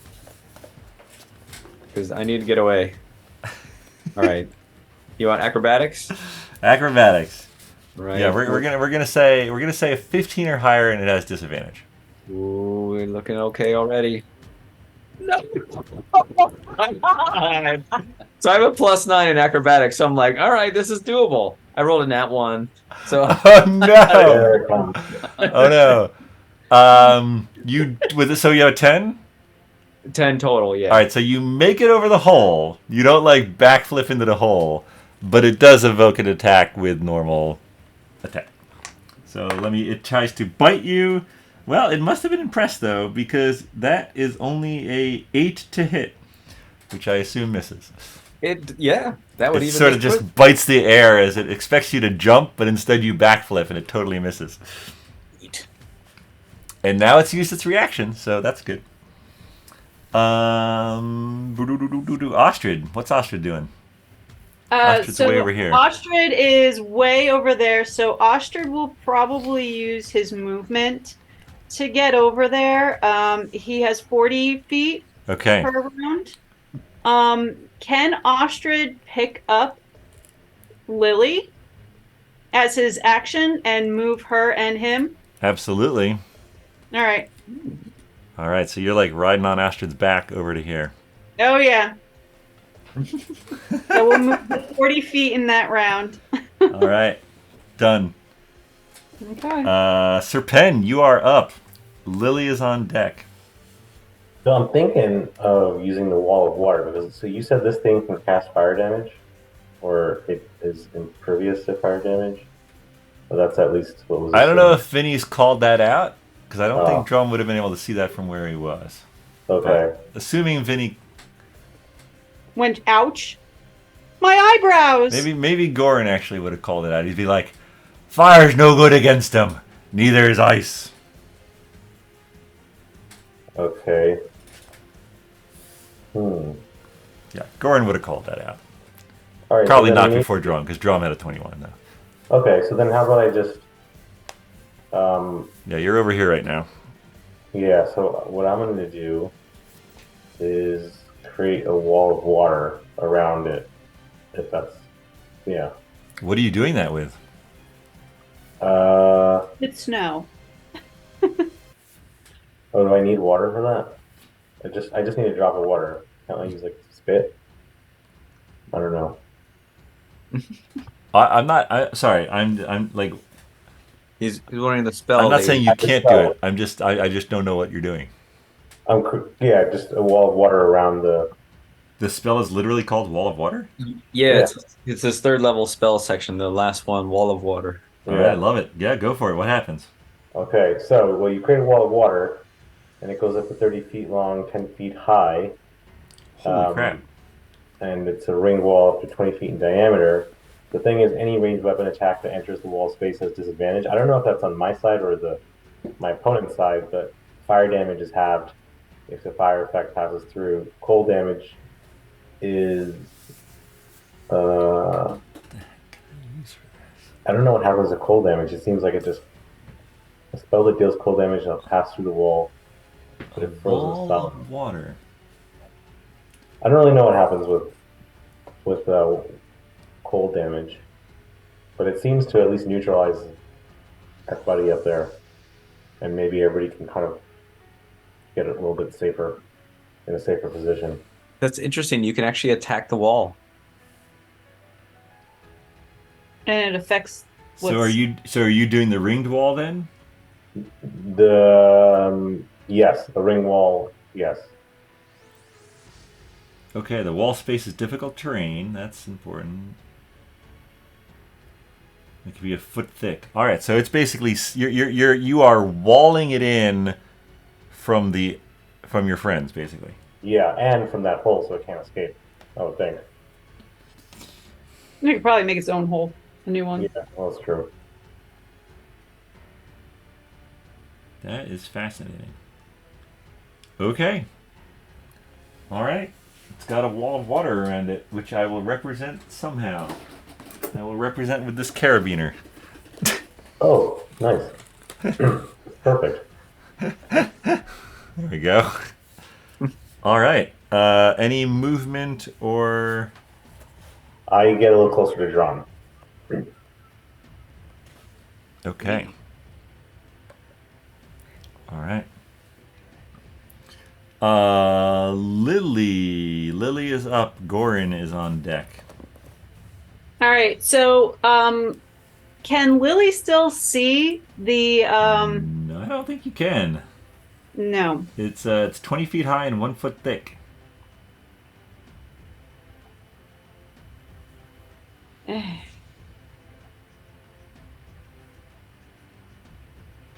Because I need to get away. All right. You want acrobatics? Acrobatics. Right. Yeah, we're gonna say a 15 or higher, and it has disadvantage. Ooh, we're looking okay already. No. So I have a +9 in acrobatics, so I'm like, all right, this is doable. I rolled a nat 1. So Oh no! Oh no! So you have a 10? 10 total, yeah. All right, so you make it over the hole. You don't like backflip into the hole, but it does evoke an attack with normal attack. So it tries to bite you. Well, it must have been impressed though, because that is only a 8 to hit, which I assume misses. That would It even sort of just bites the air as it expects you to jump, but instead you backflip and it totally misses. And now it's used its reaction, so that's good. Ostrid. What's Ostrid doing? Ostrid's way over here. Ostrid is way over there, so Ostrid will probably use his movement to get over there. He has 40 feet per round. Can Ostrid pick up Lily as his action and move her and him? Absolutely. All right. All right, so you're like riding on Ostrid's back over to here. Oh, yeah. So we'll move 40 feet in that round. All right. Done. Okay. Sir Penn, you are up. Lily is on deck. So I'm thinking of using the wall of water because so you said this thing can cast fire damage, or it is impervious to fire damage. Well, that's at least what was. I don't know if Vinny's called that out because I don't think Dromm would have been able to see that from where he was. Okay. But assuming Vinny went, ouch, my eyebrows. Maybe Goran actually would have called it out. He'd be like, "Fire's no good against him. Neither is ice." Okay. Yeah, Goran would have called that out. All right, Probably so not before Dromm, because Dromm had a 21 though. Okay, so then how about I just... Yeah, you're over here right now. Yeah, so what I'm going to do is create a wall of water around it, if that's... Yeah. What are you doing that with? It's snow. Oh, do I need water for that? I just need a drop of water. Can't I use like spit? I don't know. I'm not. Sorry. I'm like. He's learning the spell. I'm not that saying you- you can't do it. I just don't know what you're doing. Yeah, just a wall of water around the. The spell is literally called Wall of Water? Yeah, it's his third level spell section, the last one, Wall of Water. All right, I love it. Yeah, go for it. What happens? Okay, so well, you create a wall of water, and it goes up to 30 feet long, 10 feet high. Holy crap. And it's a ring wall up to 20 feet in diameter. The thing is, any ranged weapon attack that enters the wall space has disadvantage. I don't know if that's on my side or my opponent's side, but fire damage is halved if the fire effect passes through. Cold damage is I don't know what happens to cold damage. It seems like a spell that deals cold damage and it'll pass through the wall, but it frozen Wall spell. of Water. I don't really know what happens with cold damage, but it seems to at least neutralize everybody up there, and maybe everybody can kind of get a little bit safer in a safer position. That's interesting. You can actually attack the wall. And it affects. So are you doing the ringed wall then? Yes, the ring wall. Yes. Okay, the wall space is difficult terrain. That's important. It could be a foot thick. All right, so it's basically you are walling it in from your friends, basically. Yeah, and from that hole, so it can't escape. I would think. You could probably make its own hole, a new one. Yeah, well, that's true. That is fascinating. Okay. All right. It's got a wall of water around it, which I will represent somehow. I will represent with this carabiner. Oh, nice. Perfect. There we go. All right. Any movement or... I get a little closer to Dromm. Okay. All right. Lily. Lily is up. Gorin is on deck. All right. So, can Lily still see the? No, I don't think you can. No. It's 20 feet high and 1 foot thick.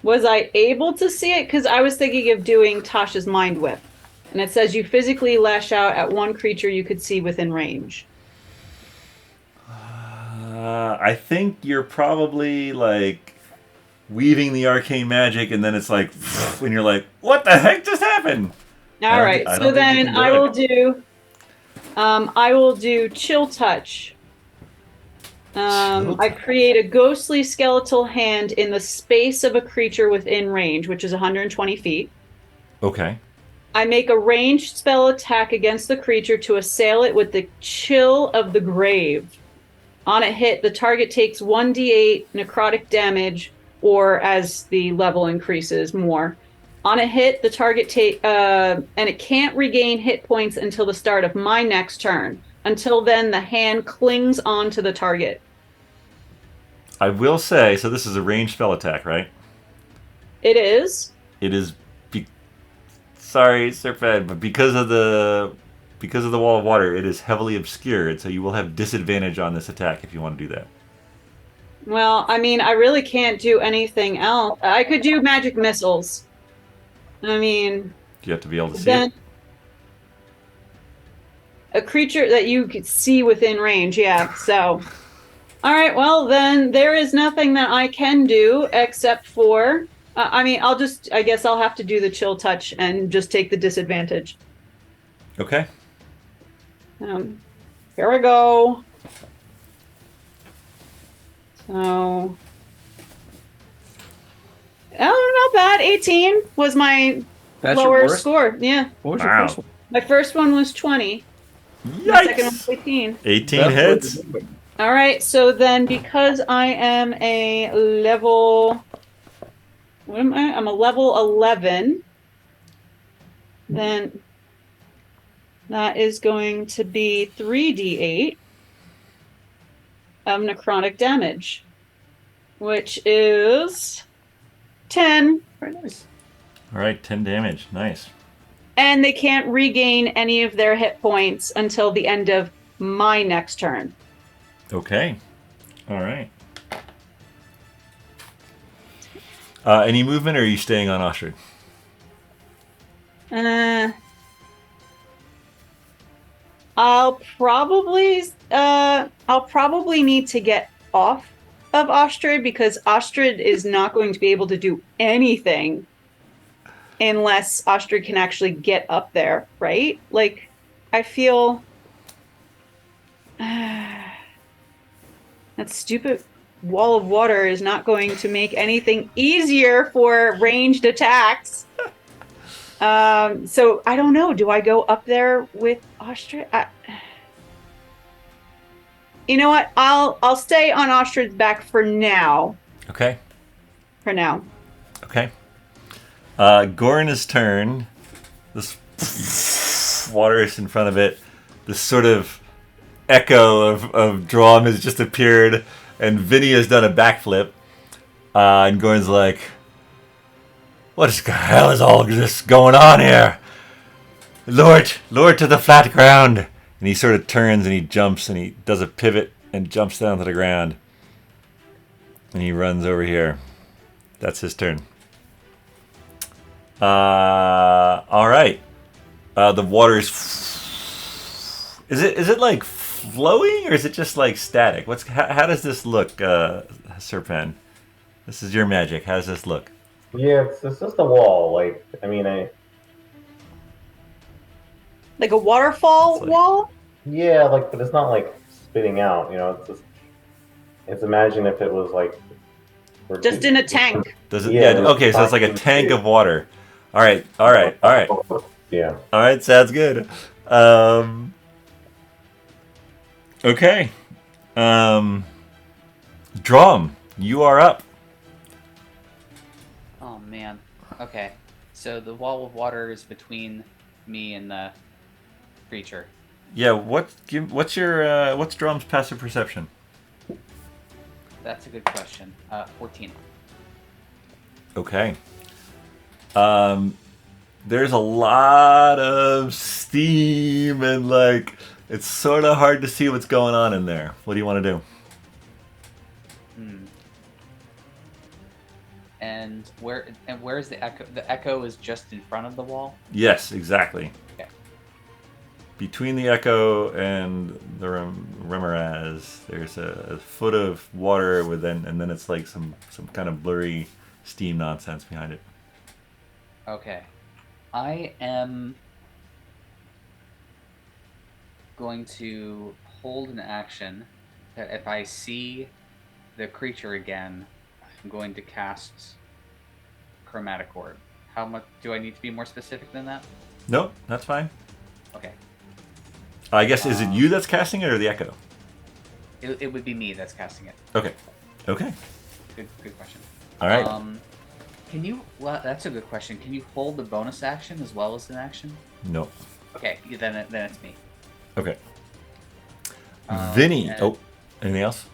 Was I able to see it? Because I was thinking of doing Tasha's Mind Whip. And it says you physically lash out at one creature you could see within range. I think you're probably like weaving the arcane magic, and then it's like, and you're like, what the heck just happened? All right. So then I will do Chill Touch. I create a ghostly skeletal hand in the space of a creature within range, which is 120 feet. Okay. I make a ranged spell attack against the creature to assail it with the Chill of the Grave. On a hit, the target takes 1d8 necrotic damage, or as the level increases, more. On a hit, the target and it can't regain hit points until the start of my next turn. Until then, the hand clings onto the target. I will say, so this is a ranged spell attack, right? It is. It is. Sorry, Serped, but because of the wall of water, it is heavily obscured, so you will have disadvantage on this attack if you want to do that. Well, I mean, I really can't do anything else. I could do magic missiles. I mean... You have to be able to see it? A creature that you could see within range, yeah, so... Alright, well, then there is nothing that I can do except for... I guess I'll have to do the Chill Touch and just take the disadvantage. Okay. Here we go. So... Oh, not bad. 18 was my lower score. Yeah. What was your first one? My first one was 20. Yikes! My second one was 18. 18 hits. All right. So then, because I am a level, what am I? I'm a level 11. Then That is going to be 3d8 of necrotic damage, which is 10. Very nice. All right, 10 damage. Nice. And they can't regain any of their hit points until the end of my next turn. Okay. All right. Any movement, or are you staying on Ostrid? I'll probably need to get off of Ostrid because Ostrid is not going to be able to do anything unless Ostrid can actually get up there, right? Like, I feel that stupid wall of water is not going to make anything easier for ranged attacks. So I don't know. Do I go up there with Ostrid? You know what? I'll stay on Ostrid's back for now. Okay. For now. Okay. Gorna's turn. This water is in front of it. This sort of echo of Dromm has just appeared, and Vinny has done a backflip. And Gorn's like, "What the hell is all this going on here? Lower it to the flat ground." And he sort of turns and he jumps and he does a pivot and jumps down to the ground. And he runs over here. That's his turn. All right. The water is it like flowing, or is it just like static? How does this look, Serpan? This is your magic. How does this look? Yeah, it's just a wall. Like, I mean, Like a waterfall It's like- wall? yeah, like, but it's not like spitting out. You know, it's imagine if it was like Just in a tank. Does it? Yeah, Yeah. Okay. So it's like a tank of water. All right. Yeah. All right. Sounds good. Okay. Dromm, you are up. Oh man. Okay. So the wall of water is between me and the creature. Yeah. What's Dromm's passive perception? That's a good question. 14. Okay. There's a lot of steam and like it's sort of hard to see what's going on in there. What do you want to do? And where's the echo? The echo is just in front of the wall. Yes, exactly. Okay. Between the echo and the Remorhaz, there's a foot of water and then it's like some kind of blurry steam nonsense behind it. Okay. I am going to hold an action that if I see the creature again, I'm going to cast Chromatic Orb. How much do I need to be more specific than that? Nope, that's fine. Okay. I guess is it you that's casting it or the echo? It would be me that's casting it. Okay. Okay. Good question. All right. Can you? Well, that's a good question. Can you hold the bonus action as well as an action? No. Okay, then it's me. Okay. Vinny. and- Oh, anything else?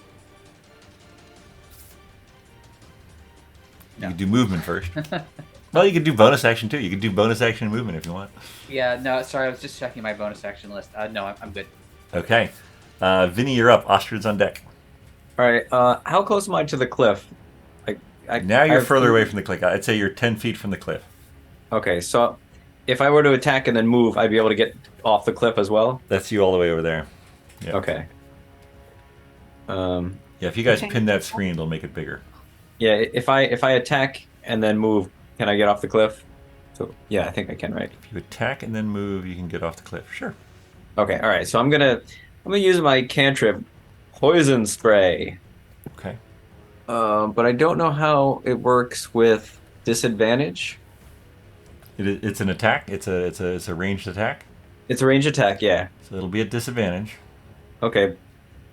No. You can do movement first. Well, you could do bonus action too. You could do bonus action and movement if you want. Yeah, no, sorry, I was just checking my bonus action list. No, I'm good. Okay. Vinny, you're up. Ostrid's on deck. All right. How close am I to the cliff? Now you're I've- further away from the cliff. I'd say you're 10 feet from the cliff. Okay, so if I were to attack and then move, I'd be able to get off the cliff as well. That's you all the way over there. Yeah. Okay. Yeah, if you guys Okay. pin that screen, it'll make it bigger. Yeah, if I attack and then move, can I get off the cliff? So yeah, I think I can, right? If you attack and then move, you can get off the cliff. Sure. Okay, all right. So I'm gonna use my cantrip, poison spray. Okay. But I don't know how it works with disadvantage. It's an attack. It's a ranged attack. It's a range attack, yeah. So it'll be at disadvantage. Okay,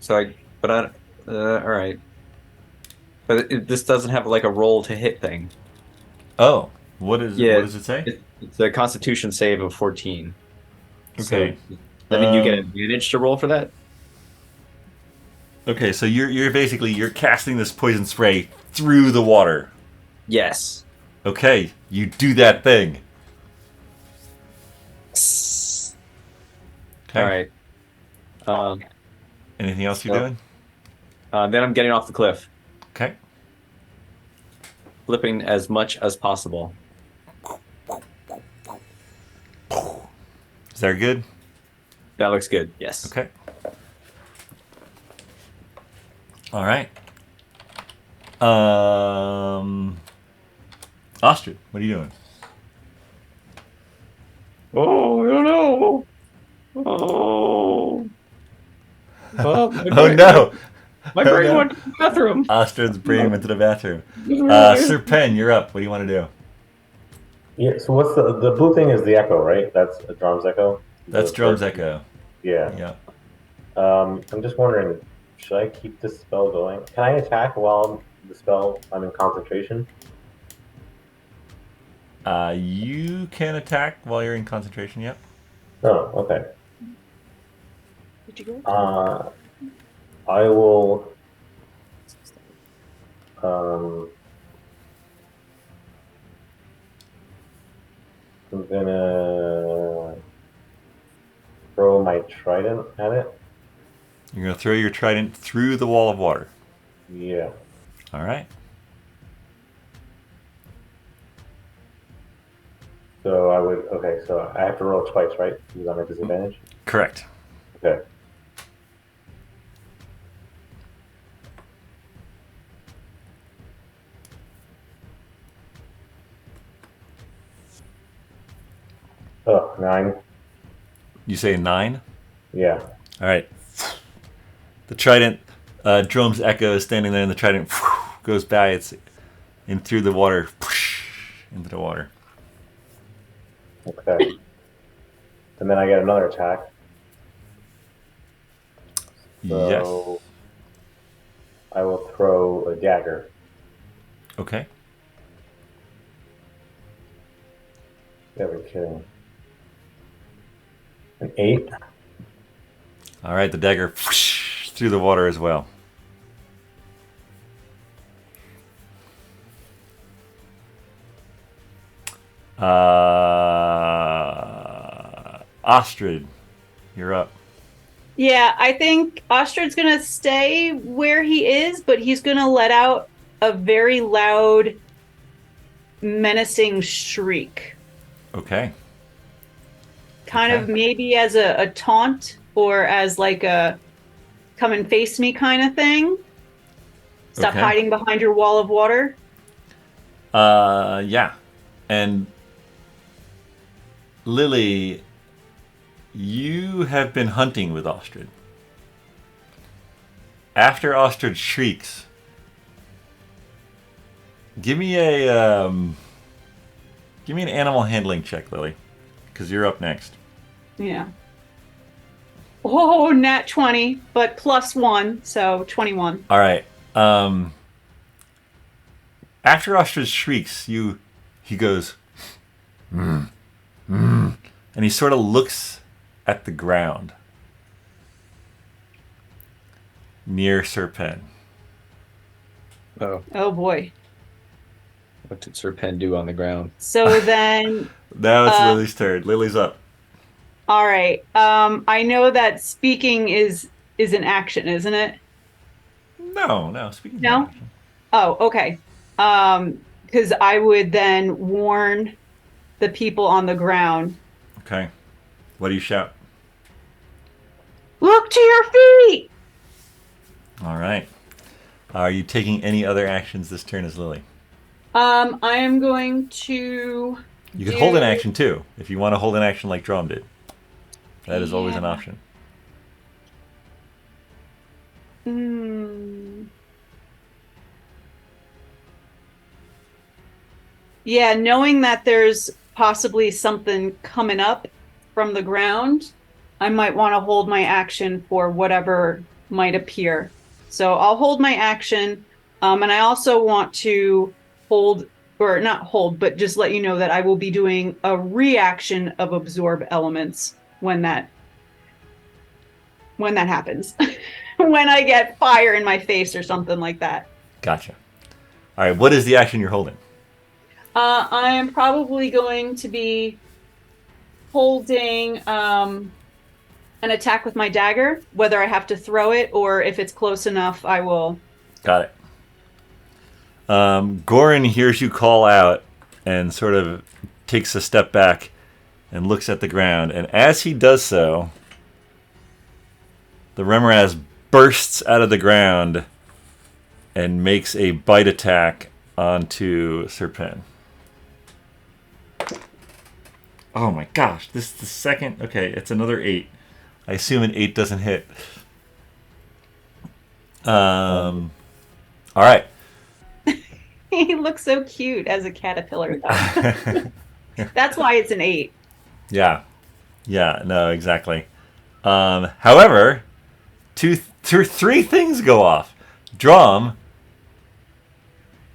all right. But this doesn't have like a roll to hit thing. Oh, what does Yeah, it say? It's a Constitution save of 14. Okay. So, I mean, you get Um, advantage to roll for that? Okay, so you're basically you're casting this poison spray through the water. Yes. Okay, you do that thing. Okay. All right. Um, Anything else you're So- doing? then I'm getting off the cliff, Okay. flipping as much as possible. Is that good? That looks good. Yes. Okay. All right. Ostrid, what are you doing? Oh, I don't know. Oh. Oh, my Oh brain, no! My Oh, brain no. went to the bathroom. Ostrid's brain went to the bathroom. Really? Sir Penn, you're up. What do you want to do? Yeah. So what's the blue thing? Is the echo, right? That's a Dromm's echo. That's The Dromm's first- Echo. Yeah. Yeah. I'm just wondering, should I keep this spell going? Can I attack while I'm in concentration? You can attack while you're in concentration. Yep. Oh, okay. Did you go? I will. I'm gonna throw my trident at it. You're gonna throw your trident through the wall of water. Yeah. All right. So I would. Okay. So I have to roll twice, right? Because I'm at disadvantage. Correct. Okay. Oh, 9. You say 9. Yeah. All right. The trident, Drome's Echo is standing there, and the trident goes by. It's in through the water, into the water. Okay. And then I get another attack. So Yes. I will throw a dagger. Okay. Yeah, we're kidding. An 8. All right. The dagger through the water as well. Ostrid, you're up. Yeah, I think Ostrid's gonna stay where he is, but he's gonna let out a very loud, menacing shriek. Okay. Kind of Okay. maybe as a taunt or as like a come and face me kind of thing. Stop Okay. hiding behind your wall of water. Yeah. And Lily, you have been hunting with Ostrid. After Ostrid shrieks, give me an animal handling check, Lily, because you're up next. Yeah. Oh, nat 20, but +1, so 21. All right. After Ostrid shrieks, he goes, and he sort of looks at the ground near Sir Penn. Oh, Oh boy. what did Sir Penn do on the ground? So then, Now it's Lily's turn. Lily's up. all right. I know that speaking is an action, isn't it? No. Speaking of No? action. Oh, okay. Because I would then warn the people on the ground. Okay. What do you shout? Look to your feet. All right. Are you taking any other actions this turn as Lily? I am going to. You can hold an action too, if you want to hold an action like Dromm did. That is always an Yeah. option. Yeah, knowing that there's possibly something coming up from the ground, I might want to hold my action for whatever might appear. So I'll hold my action. And I also want to hold, or not hold, but just let you know that I will be doing a reaction of absorb elements when that happens. When I get fire in my face or something like that. Gotcha. All right, what is the action you're holding? I am probably going to be holding an attack with my dagger, whether I have to throw it or if it's close enough, I will. Got it. Goran hears you call out and sort of takes a step back and looks at the ground. And as he does so, the Remorhaz bursts out of the ground and makes a bite attack onto Serpen. Oh my gosh, this is the second. Okay, it's another 8. I assume an 8 doesn't hit. All right. He looks so cute as a caterpillar. That's why it's an 8. Yeah, no, exactly. However, three things go off. Dromm,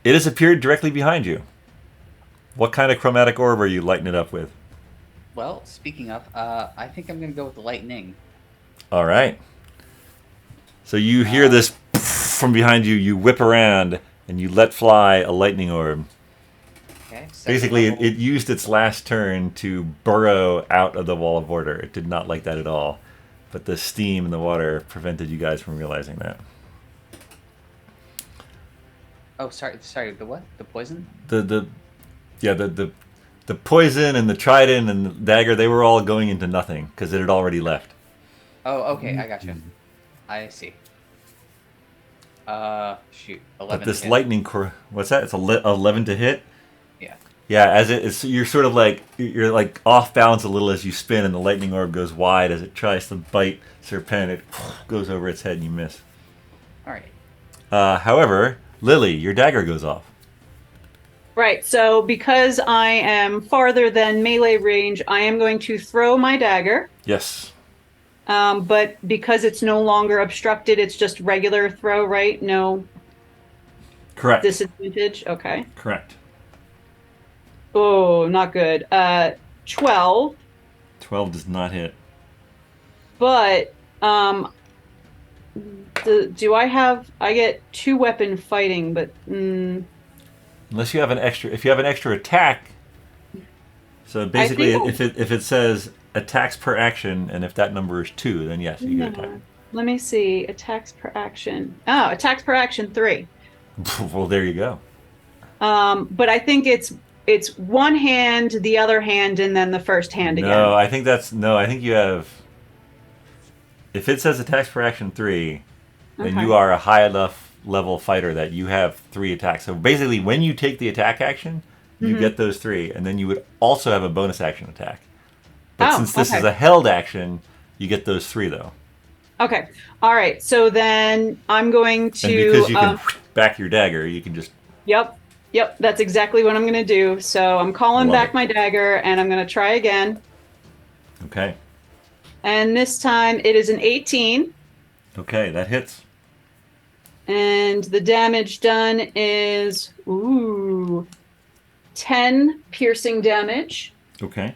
it has appeared directly behind you. What kind of chromatic orb are you lighting it up with? Well, speaking of, I think I'm going to go with the lightning. All right. So you hear this from behind you. You whip around and you let fly a lightning orb. Okay. Basically, it used its last turn to burrow out of the wall of order. It did not like that at all. But the steam in the water prevented you guys from realizing that. Oh, sorry. The what? The poison? The poison and the trident and the dagger, they were all going into nothing because it had already left. Oh, okay. I gotcha. I see. Shoot. 11 But this to hit. lightning, what's that? It's 11 to hit? Yeah. Yeah, as it's you're sort of like you're like off balance a little as you spin, and the lightning orb goes wide as it tries to bite Serpen. It goes over its head, and you miss. All right. However, Lily, your dagger goes off. Right, so because I am farther than melee range, I am going to throw my dagger. Yes. But because it's no longer obstructed, it's just regular throw, right? No Correct. disadvantage? Okay. Correct. Oh, not good. 12. 12 does not hit. But do I get 2 weapon fighting, but Unless you have an extra, if you have an extra attack. So basically, if it says attacks per action, and if that number is 2, then yes, you get attack. Let me see. Attacks per action. Oh, attacks per action 3. Well, there you go. But I think it's one hand, the other hand, and then the first hand again. No, I think you have. If it says attacks per action 3, then Okay. you are a high enough level fighter that you have 3 attacks. So basically, when you take the attack action, you get those 3, and then you would also have a bonus action attack. But since this is a held action, you get those 3 though. Okay. All right. So then I'm going to. And because you can back your dagger, you can just. Yep. That's exactly what I'm going to do. So I'm calling Love back it. my dagger, and I'm going to try again. Okay. And this time it is an 18. Okay, that hits. And the damage done is 10 piercing damage. Okay.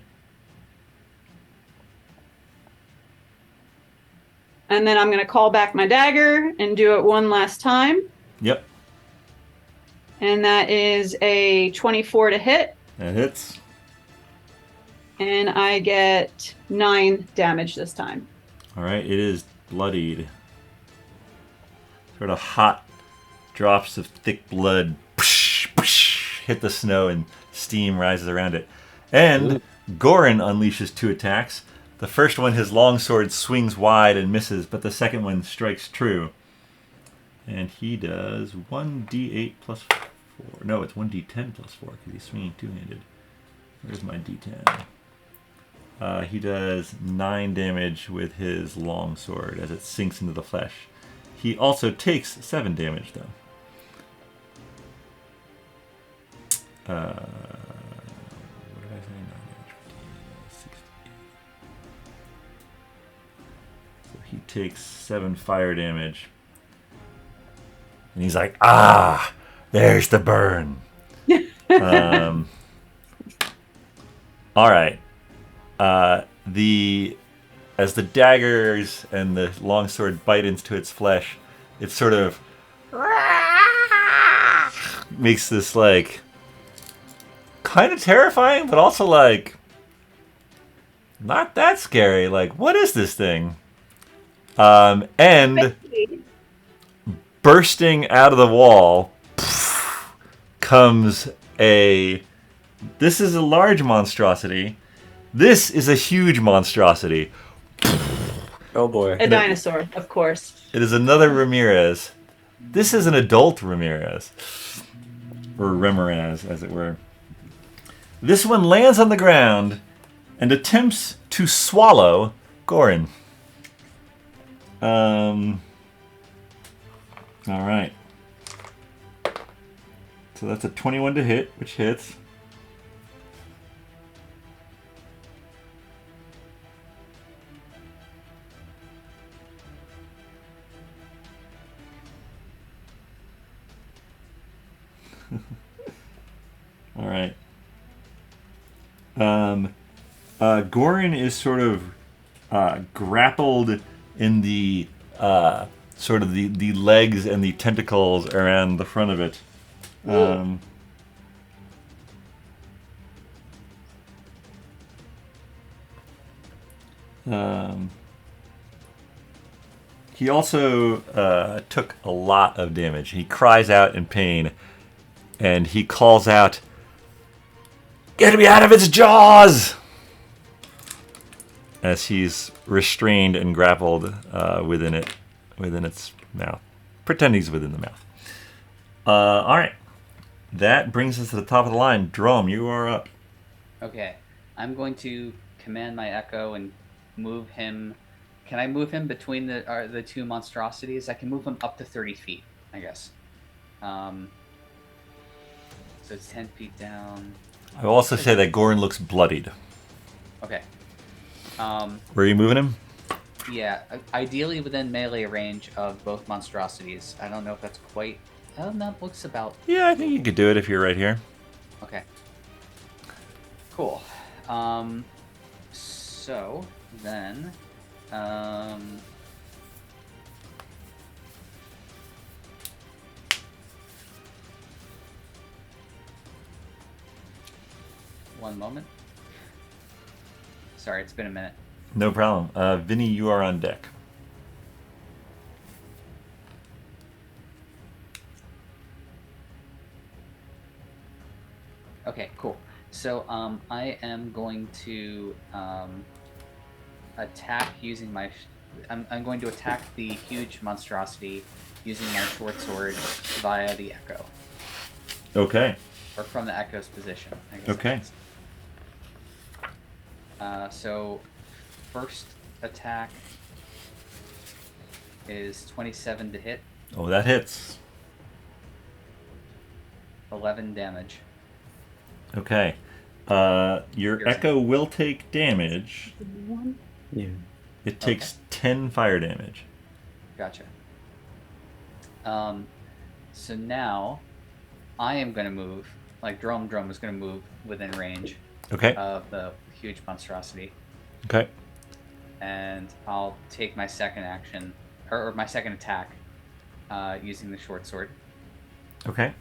And then I'm going to call back my dagger and do it one last time. Yep. And that is a 24 to hit. That hits. And I get 9 damage this time. All right, it is bloodied. Sort of hot drops of thick blood hit the snow and steam rises around it. And Goran unleashes 2 attacks. The first one, his longsword swings wide and misses, but the second one strikes true. And he does 1d8 plus 4. No, it's 1d10 plus 4 because he's swinging two-handed. Where's my d10? He does 9 damage with his longsword as it sinks into the flesh. He also takes 7 damage, though. What did I say? 9 damage, 15, 16. So he takes 7 fire damage. And he's like, there's the burn. All right. The as the daggers and the longsword bite into its flesh, it sort of makes this like kind of terrifying, but also like not that scary. Like, what is this thing? And bursting out of the wall comes a... This is a large monstrosity. This is a huge monstrosity. Oh boy. A dinosaur, of course. It is another Ramirez. This is an adult Ramirez. Or Remorhaz, as it were. This one lands on the ground and attempts to swallow Gorin. Alright. So that's a 21 to hit, which hits. Alright. Gorin is sort of grappled in the sort of the legs and the tentacles around the front of it. He also took a lot of damage. He cries out in pain, and he calls out, "Get me out of its jaws!" as he's restrained and grappled within its mouth. Pretend he's within the mouth. All right. That brings us to the top of the line. Dromm, you are up. Okay. I'm going to command my echo and move him. Can I move him between the two monstrosities? I can move him up to 30 feet, I guess. So it's 10 feet down. I will also say that Gorin looks bloodied. Okay. Where are you moving him? Yeah, ideally within melee range of both monstrosities. I don't know if that's quite... Oh, that looks about... Yeah, I think you could do it if you're right here. Okay. Cool. So, then... One moment. Sorry, it's been a minute. No problem. Vinny, you are on deck. Okay, cool. So I am going to attack using my... I'm going to attack the huge monstrosity using my short sword via the echo. Okay. Or from the echo's position, I guess. Okay. So, first attack is 27 to hit. Oh, that hits. 11 damage. Okay. Your Piercing. echo will take damage. Yeah. It takes 10 fire damage. Gotcha. So now, I am going to move, like Dromm is going to move within range Okay. of the huge monstrosity. Okay. And I'll take my second action, or my second attack, using the short sword. Okay.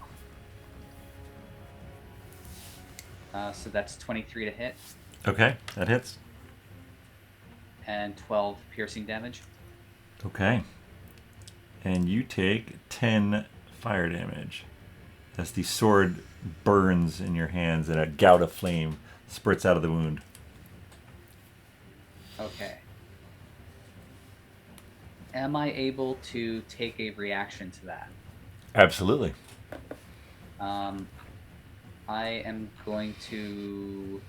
So that's 23 to hit, Okay. That hits. and 12 piercing damage. Okay. And you take 10 fire damage as the sword burns in your hands and a gout of flame spurts out of the wound. Okay. Am I able to take a reaction to that? Absolutely. I am going to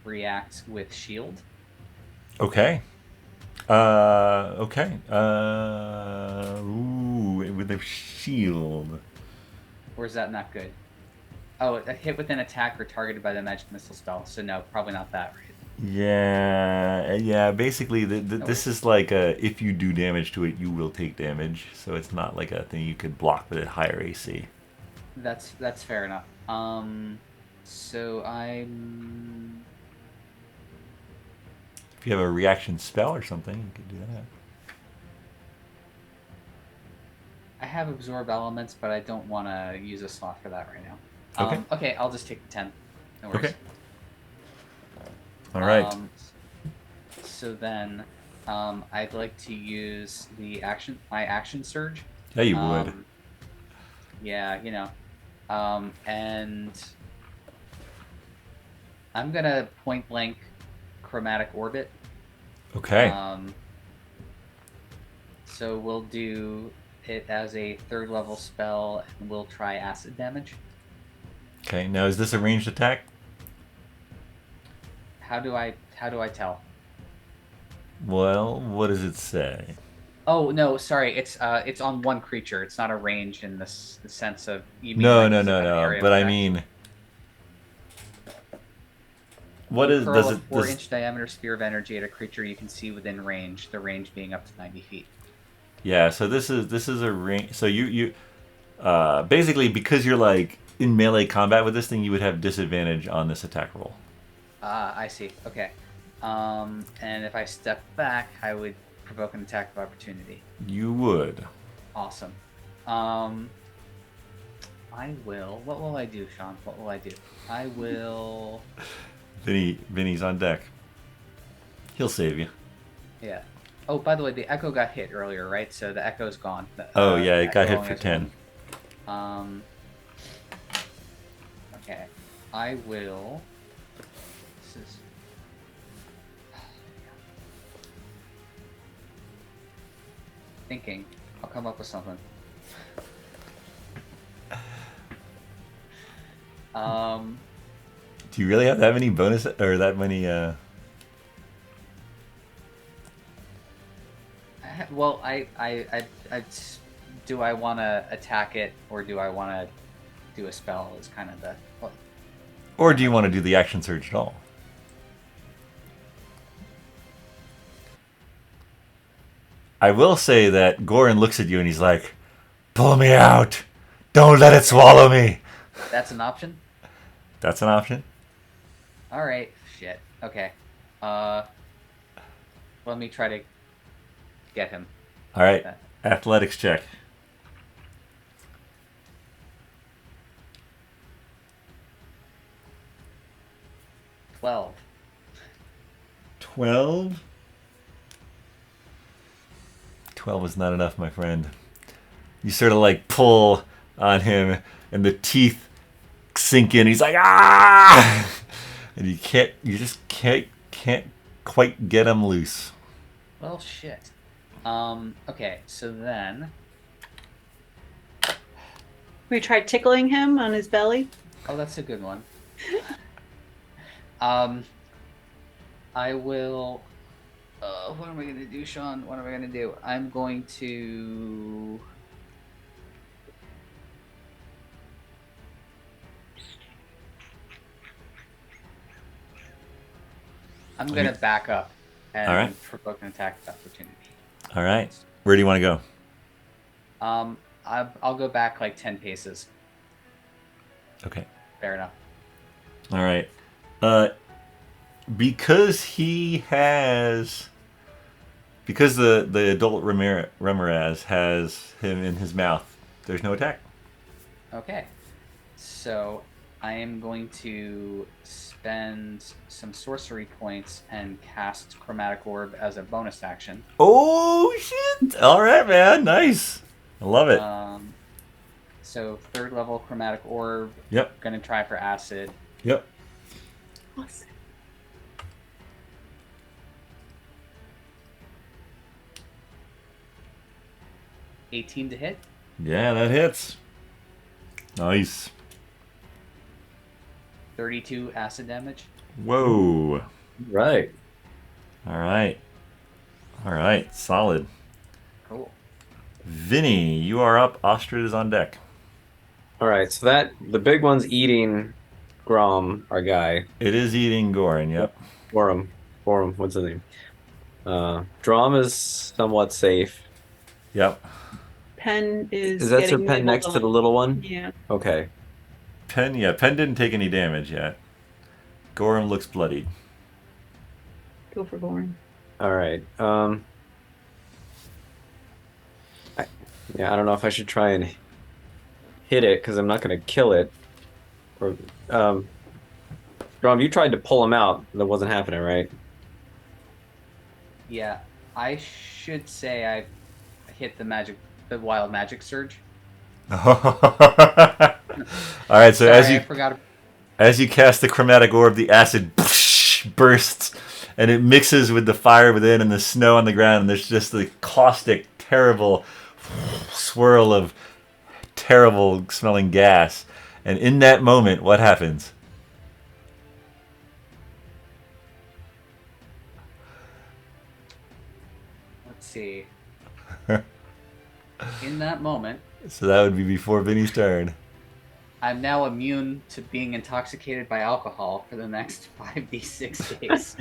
react with shield. Okay. Okay. Ooh, with a shield. Or is that not good? Oh, a hit with an attack or targeted by the magic missile spell. So no, probably not that, right? Yeah. Basically, this is like if you do damage to it, you will take damage. So it's not like a thing you could block with a higher AC. That's fair enough. So I'm... If If you have a reaction spell or something, you could do that. I have absorb elements, but I don't want to use a slot for that right now. Okay. Okay, I'll just take the 10. No worries. Okay. All right. So then, I'd like to use my action surge. Yeah, you would. Yeah, you know. And I'm gonna point blank chromatic orbit. Okay. So we'll do it as a 3rd level spell, and we'll try acid damage. Okay. Now, is this a ranged attack? How do I tell? Well, what does it say? Oh no, sorry. It's on one creature. It's not a range in the sense of you mean No. like it's an area of But I effect? mean, what You is hurl does a it? 4-inch diameter sphere of energy at a creature you can see within range. The range being up to 90 feet. Yeah. So this is a range. So you basically, because you're like in melee combat with this thing, you would have disadvantage on this attack roll. I see. Okay. And if I step back, I would provoke an attack of opportunity. You would. Awesome. I will. What will I do, Shawn? What will I do? I will. Vinny's on deck. He'll save you. Yeah. Oh, by the way, the echo got hit earlier, right? So the echo's gone. Oh yeah, it got echo hit only for has 10. one. Okay. I will. This is. Thinking. I'll come up with something. Do you really have that many bonus or that many? Well, do I want to attack it or do I want to do a spell? Is kind of the. Well, Or do you want to do the action surge at all? I will say that Goran looks at you and he's like, "Pull me out! Don't let it swallow me!" that's an option? That's an option. Alright, shit. Okay. Let me try to get him. All right, athletics check. Twelve. 12? 12 is not enough, my friend. You sort of like pull on him and the teeth sink in. He's like, ah! And you just can't quite get him loose. Well, shit. Okay, so then. We tried tickling him on his belly. Oh, that's a good one. I will. What am I going to do, Shawn? What am I going to do? I'm going to. I'm going to back up and All right. provoke an attack of opportunity. All right. Where do you want to go? I'll go back like 10 paces. Okay. Fair enough. All right. Because the adult Remorhaz has him in his mouth, there's no attack. Okay. So I am going to spend some sorcery points and cast Chromatic Orb as a bonus action. Oh shit! All right, man. Nice. I love it. So 3rd level Chromatic Orb. Yep. Gonna try for acid. Yep. Awesome. $18 to hit. Yeah, that hits. Nice. 32 acid damage. Whoa. Right. All right. All right. Solid. Cool. Vinny, you are up. Ostrid is on deck. All right. So the big one's eating Grom, our guy. It is eating Goran. Yep. Forum. What's his name? Dromm is somewhat safe. Yep. Pen is. Is that getting your pen nibbled next to the on. little one? Yeah. Okay. Pen didn't take any damage yet. Goran looks bloodied. Go for Gorn. All right. I don't know if I should try and hit it because I'm not going to kill it. Or, Dromm, you tried to pull him out. That wasn't happening, right? Yeah, I should say I hit the wild magic surge. All right, so Sorry, I forgot. as you cast the chromatic orb, the acid bursts, and it mixes with the fire within and the snow on the ground, and there's just the caustic, terrible swirl of terrible smelling gas. And in that moment, what happens? Let's see. In that moment, So that would be before Vinny's turn. I'm now immune to being intoxicated by alcohol for the next 5d6 days.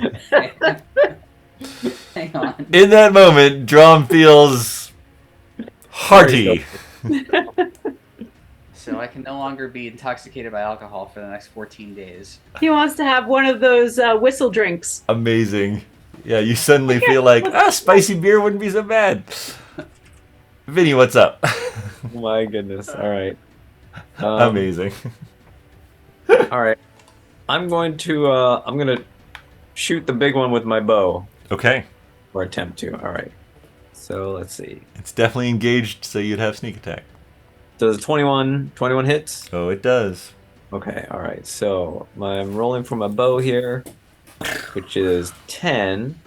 Hang on. In that moment, Dromm feels hearty. So I can no longer be intoxicated by alcohol for the next 14 days. He wants to have one of those whistle drinks. Amazing. Yeah, you suddenly feel like, spicy beer wouldn't be so bad. Vinny, what's up? Oh my goodness. All right. Amazing. All right. I'm going to shoot the big one with my bow. Okay. Or attempt to. All right. So let's see. It's definitely engaged, so you'd have sneak attack. Does 21 hits? Oh, it does. Okay. All right. So I'm rolling for my bow here, which is 10,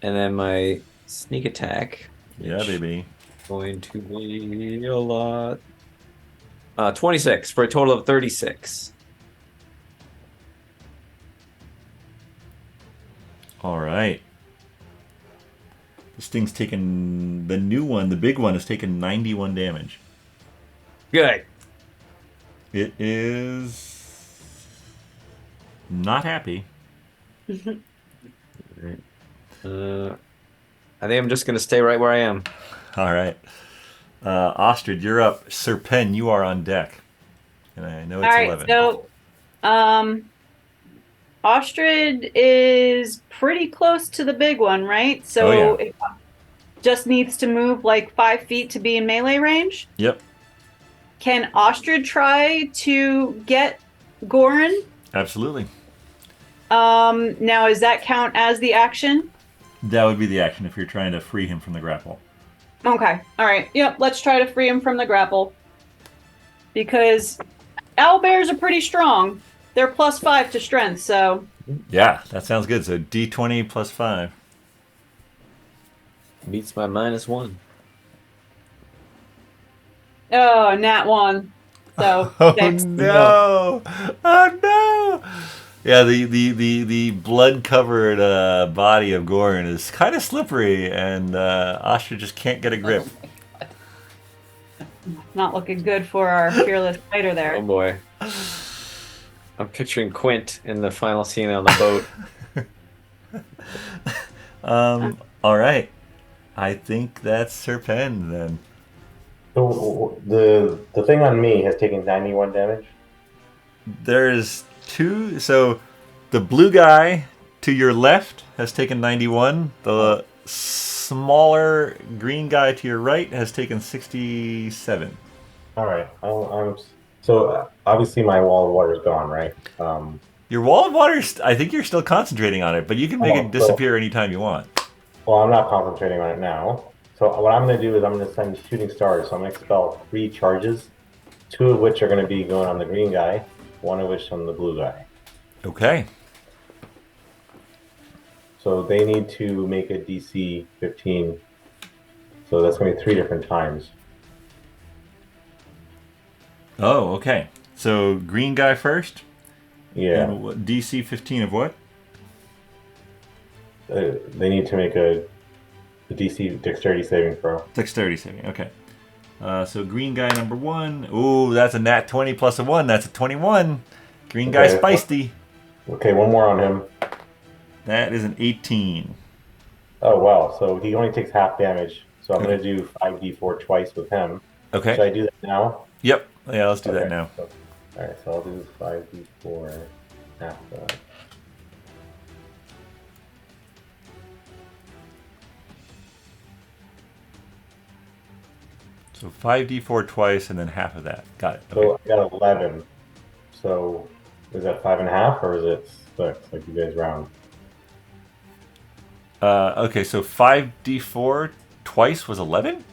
and then my sneak attack. Yeah, baby. Going to be a lot. 26 for a total of 36. All right. This thing's taken, the new one, the big one, has taken 91 damage. Good. It is not happy. I think I'm just going to stay right where I am. All right. Ostrid, you're up. Sir Pen, you are on deck. And I know it's All right, 11. so Ostrid is pretty close to the big one, right? So Oh, yeah. it just needs to move like 5 feet to be in melee range. Yep. Can Ostrid try to get Goran? Absolutely. Now, does that count as the action? That would be the action if you're trying to free him from the grapple. Okay. All right. Yep. Let's try to free him from the grapple. Because owlbears are pretty strong. They're +5 to strength, so. Yeah, that sounds good. So D20 plus 5. Beats my -1. Oh, nat 1. So, Oh, 6. no. Oh, no. Yeah, the blood-covered body of Goran is kind of slippery, and Ostrid just can't get a grip. Not looking good for our fearless fighter there. Oh boy. I'm picturing Quint in the final scene on the boat. All right. I think that's Sir Pen, then. So the thing on me has taken 91 damage. There's two. So the blue guy to your left has taken 91. The smaller green guy to your right has taken 67. All right. So obviously my wall of water is gone, right? Your wall of water, I think you're still concentrating on it, but you can make it disappear anytime you want. Well, I'm not concentrating on it now. So what I'm going to do is I'm going to send shooting stars. So I'm going to expel 3 charges, 2 of which are going to be going on the green guy, 1 of which on the blue guy. Okay. So they need to make a DC 15. So that's going to be 3 different times. Oh, okay. So green guy first? Yeah. And DC 15 of what? They need to make a DC dexterity saving throw. Dexterity saving, okay. So green guy number 1. Ooh, that's a nat 20 plus a 1. That's a 21. Green guy Okay. spicy. Okay, 1 more on him. That is an 18. Oh, wow. So he only takes half damage. So I'm going to do 5d4 twice with him. Okay. Should I do that now? Yep. Yeah, let's do that Okay. now. So, all right, so I'll do 5d4 half that. So 5d4 twice and then half of that. Got it. So Okay. I got 11. So is that 5.5 or is it 6? Like you guys round? Okay, so 5d4 twice was 11?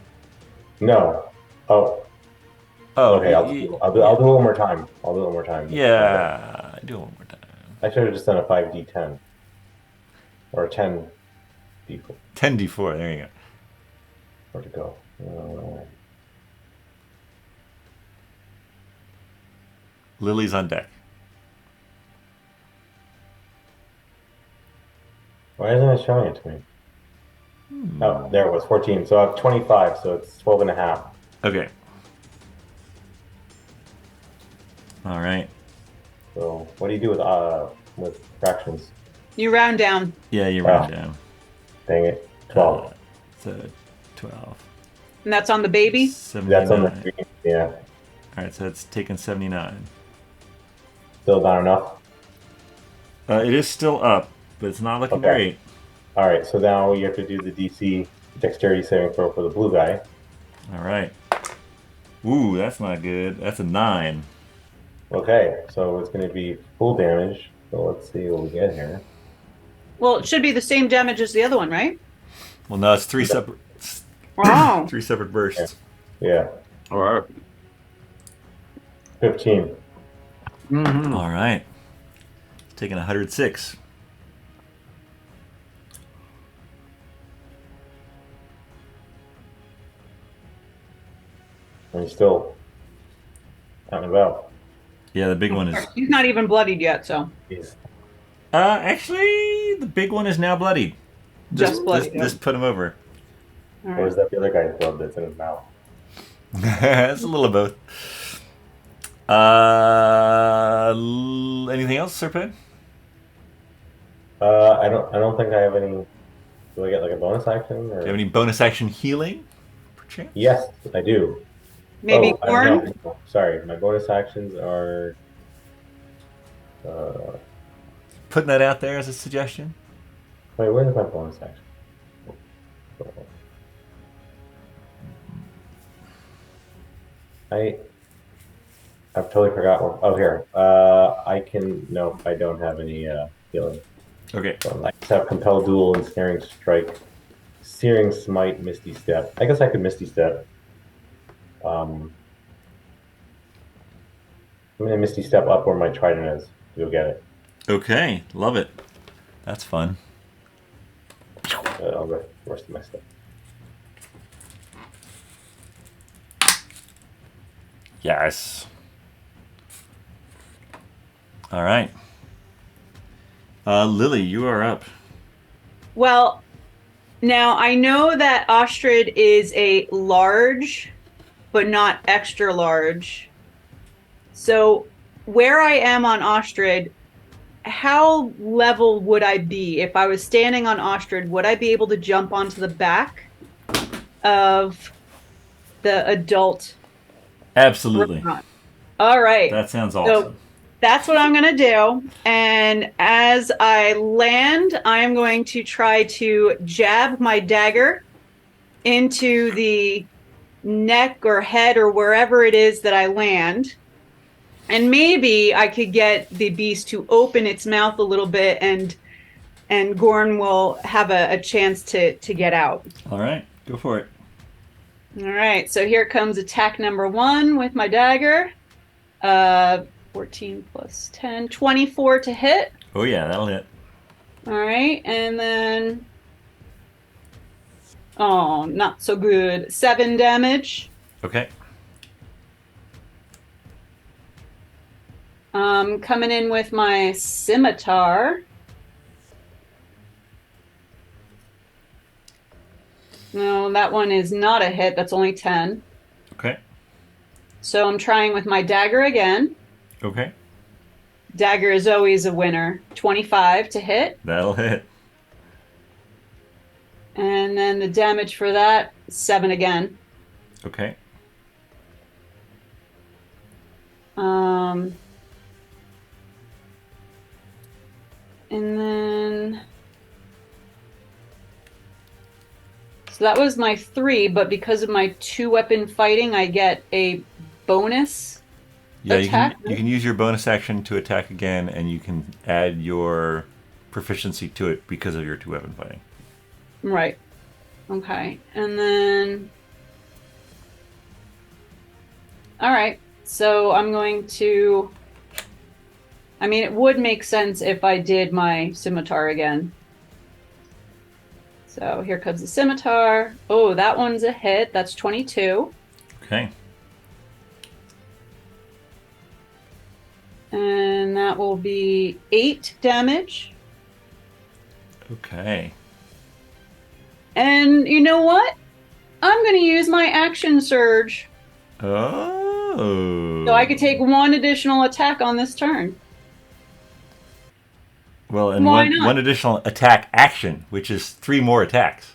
No. Oh. Oh, Okay. I'll do it one more time. I'll do it one more time. Yeah, do it one more time. I should have just done a 5d10 or a 10d4. 10d4, there you go. Where'd it go? Lily's on deck. Why isn't it showing it to me? Oh, there it was, 14. So I have 25, so it's 12.5. Okay. All right. So what do you do with fractions? You round down. Yeah, you round down. Dang it. 12. So 12. And that's on the baby? 79. That's on the screen. Yeah. All right, so it's taken 79. Still not enough? It is still up, but it's not looking Okay. great. All right, so now you have to do the DC dexterity saving throw for the blue guy. All right. Ooh, that's not good. That's a 9. Okay, so it's going to be full damage. So let's see what we get here. Well, it should be the same damage as the other one, right? Well, no, it's 3 separate Wow. 3 separate bursts. Yeah, All right. 15. Mm-hmm. All right. Taking 106. And he's still out and about. Yeah, the big one is. He's not even bloodied yet, so He's Actually, the big one is now bloodied. just bloodied. This put him over. All or right. is that the other guy's blood that's in his mouth? It's a little of both. Anything else, Serpent? I don't think I have any. Do I get like a bonus action? Or? Do you have any bonus action healing? Perchance? Yes, I do. Maybe I corn? don't know. Sorry, my bonus actions are. Putting that out there as a suggestion. Wait, where's my bonus action? I've totally forgot. Oh, here. I can. No, I don't have any healing. Okay. So I just have compel duel and snaring strike, searing smite, misty step. I guess I could misty step. I'm gonna misty step up where my trident is. You'll get it. Okay. Love it. That's fun. I'll go rest of my stuff. Yes. All right. Lily, you are up. Well, now I know that Ostrid is a large, but not extra large. So where I am on Ostrid, how level would I be? If I was standing on Ostrid, would I be able to jump onto the back of the adult? Absolutely. All right. That sounds So awesome. that's what I'm going to do. And as I land, I am going to try to jab my dagger into the neck or head or wherever it is that I land. And maybe I could get the beast to open its mouth a little bit and Gorn will have a chance to get out. All right. Go for it. All right. So here comes attack number 1 with my dagger. 14 plus 10, 24 to hit. Oh, yeah. That'll hit. All right. And then, oh, not so good. 7 damage. Okay. Coming in with my scimitar. No, that one is not a hit. That's only 10. Okay. So I'm trying with my dagger again. Okay. Dagger is always a winner. 25 to hit. That'll hit. And then the damage for that, 7 again. Okay. And then So that was my 3, but because of my 2-weapon fighting, I get a bonus Yeah, attack. you can use your bonus action to attack again, and you can add your proficiency to it because of your 2-weapon fighting. Right. Okay. And then... All right. So I'm going to... I mean, it would make sense if I did my scimitar again. So here comes the scimitar. Oh, that one's a hit. That's 22. Okay. And that will be 8 damage. Okay. And you know what? I'm going to use my action surge. Oh. So I could take 1 additional attack on this turn. Well, and Why not? one additional attack action, which is 3 more attacks.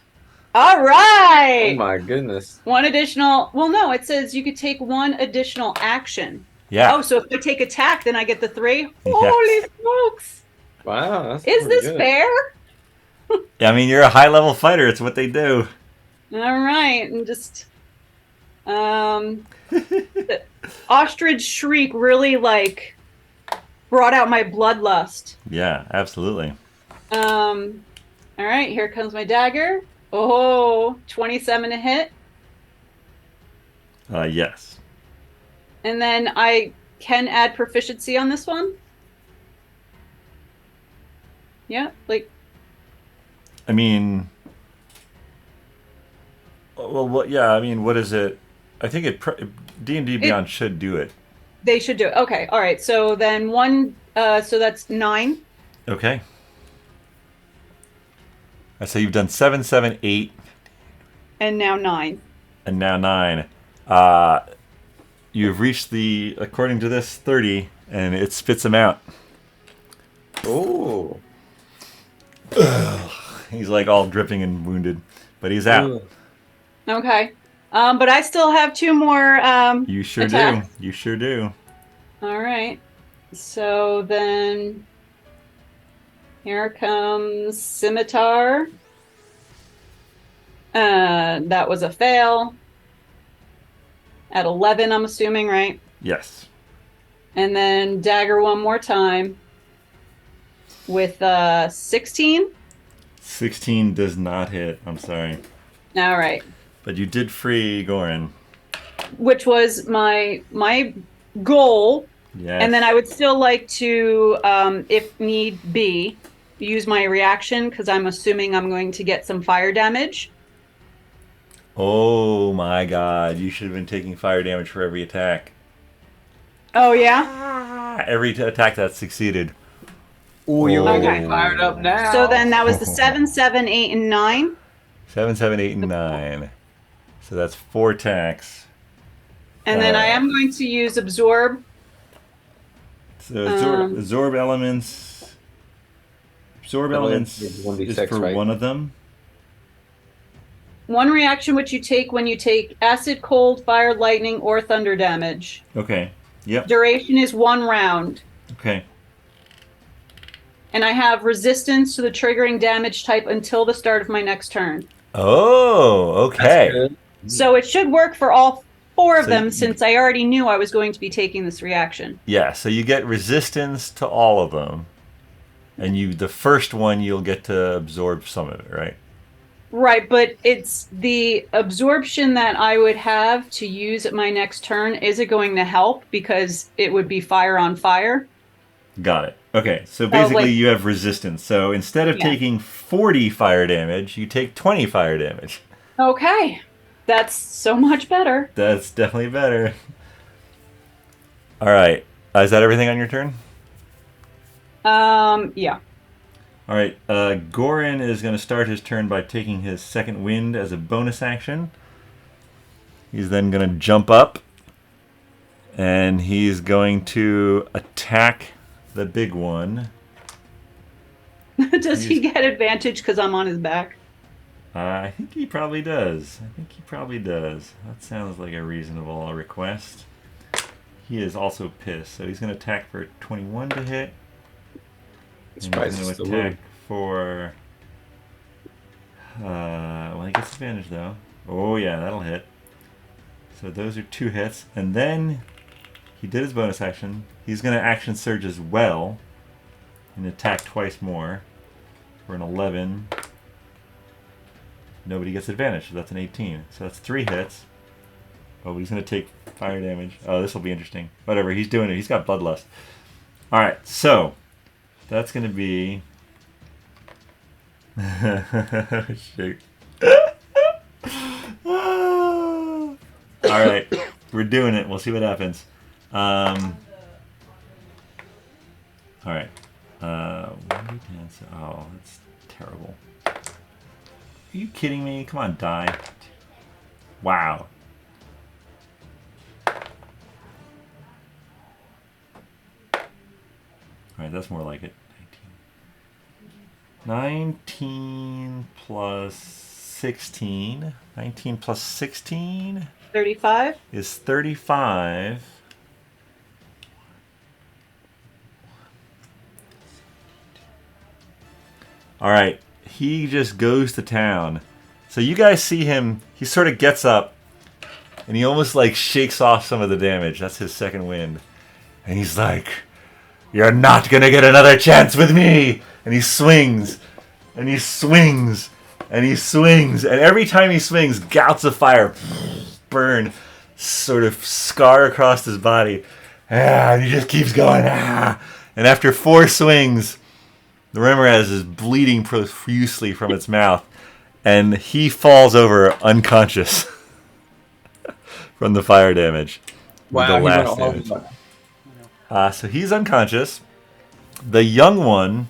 All right. Oh my goodness. 1 additional. Well, no, it says you could take 1 additional action. Yeah. Oh, so if I take attack, then I get the 3? Holy smokes. Wow. That's Is pretty this good. fair? I mean, you're a high-level fighter. It's what they do. All right. And just... the Ostrid shriek really, like, brought out my bloodlust. Yeah, absolutely. All right, here comes my dagger. Oh, 27 to hit. Yes. And then I can add proficiency on this one. Yeah, like... I mean... Well, what? Yeah, I mean, what is it? I think D&D Beyond should do it. They should do it. Okay, all right. So then 1... so that's 9. Okay. So you've done 7, 7, 8, And now 9. and now 9. You've reached the, according to this, 30, and it spits him out. Oh. He's like all dripping and wounded, but he's out. Okay. But I still have 2 more You sure attacks. do. You sure do. All right. So then here comes scimitar. That was a fail. At 11, I'm assuming, right? Yes. And then dagger one more time with 16. 16 does not hit. I'm sorry. All right. But you did free Goran. Which was my goal. Yes. And then I would still like to, if need be, use my reaction because I'm assuming I'm going to get some fire damage. Oh my god. You should have been taking fire damage for every attack. Oh, yeah? Every attack that succeeded. Oh, you're Okay. getting fired up now. So then that was the 7, 7, 8, and 9. 7, 7, 8, and 9. So that's 4 attacks. And then I am going to use absorb. So absorb elements. Absorb elements is 1d6, for right? one of them. One reaction which you take when you take acid, cold, fire, lightning, or thunder damage. Okay. Yep. Duration is 1 round. Okay. And I have resistance to the triggering damage type until the start of my next turn. Oh, That's okay. good. So it should work for all 4 of So them you- since I already knew I was going to be taking this reaction. Yeah, so you get resistance to all of them. And the first one you'll get to absorb some of it, right? Right, but it's the absorption that I would have to use at my next turn. Is it going to help? Because it would be fire on fire. Got it. Okay, so basically like- you have resistance. So instead of Yeah. taking 40 fire damage, you take 20 fire damage. Okay, that's so much better. That's definitely better. All right. Is that everything on your turn? Yeah. All right. Goran is going to start his turn by taking his second wind as a bonus action. He's then going to jump up, and he's going to attack the big one. Does he get advantage because I'm on his back? I think he probably does. That sounds like a reasonable request. He is also pissed, so he's going to attack for 21 to hit. It's And he's going to the attack for Well, he gets advantage though. Oh yeah, that'll hit. So those are 2 hits, and then he did his bonus action. He's going to action surge as well and attack twice more for an 11. Nobody gets advantage, so that's an 18. So that's 3 hits. Oh, but he's going to take fire damage. Oh, this will be interesting. Whatever, he's doing it. He's got bloodlust. All right, so that's going to be... Shit. All right, we're doing it. We'll see what happens. All right. Oh, that's terrible. Are you kidding me? Come on, die. Wow. Alright, that's more like it. 19 plus 16. 19 plus 16 35. is 35. Alright, he just goes to town. So you guys see him, he sort of gets up and he almost like shakes off some of the damage. That's his second wind. And he's like, "You're not gonna get another chance with me!" And he swings, and he swings, and he swings, and every time he swings, gouts of fire burn, sort of scar across his body. And he just keeps going. And after 4 swings, the Remorhaz is bleeding profusely from its mouth, and he falls over unconscious from the fire damage. With the last damage. So he's unconscious. The young one...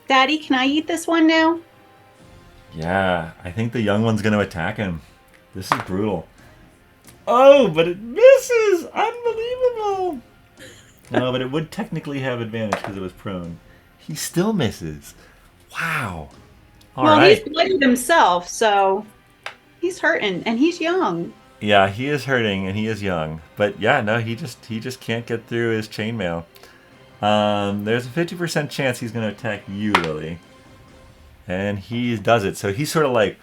Daddy, can I eat this one now? Yeah, I think the young one's going to attack him. This is brutal. Oh, but it misses! Unbelievable! No, but it would technically have advantage because it was prone. He still misses. Wow. All right. He's bloodied himself, so he's hurting, and he's young. Yeah, he is hurting and he is young. But yeah, no, he just can't get through his chainmail. There's a 50% chance he's going to attack you, Lily. And he does it. So he sort of like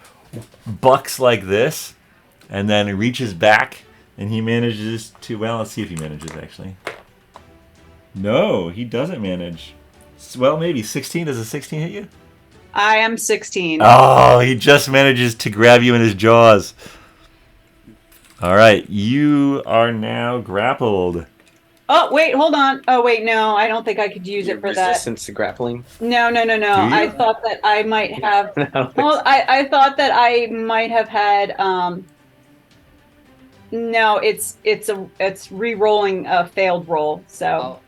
bucks like this and then reaches back and he manages to, well, let's see if he manages actually. No, he doesn't manage. Well, maybe 16. Does a 16 hit you? I am 16. Oh, he just manages to grab you in his jaws. All right, you are now grappled. Oh, wait, hold on. Oh, wait, no, I don't think I could use it for that. Resistance to grappling? No. I thought that I might have... Well, I thought that I might have had... No, it's re-rolling a failed roll, so...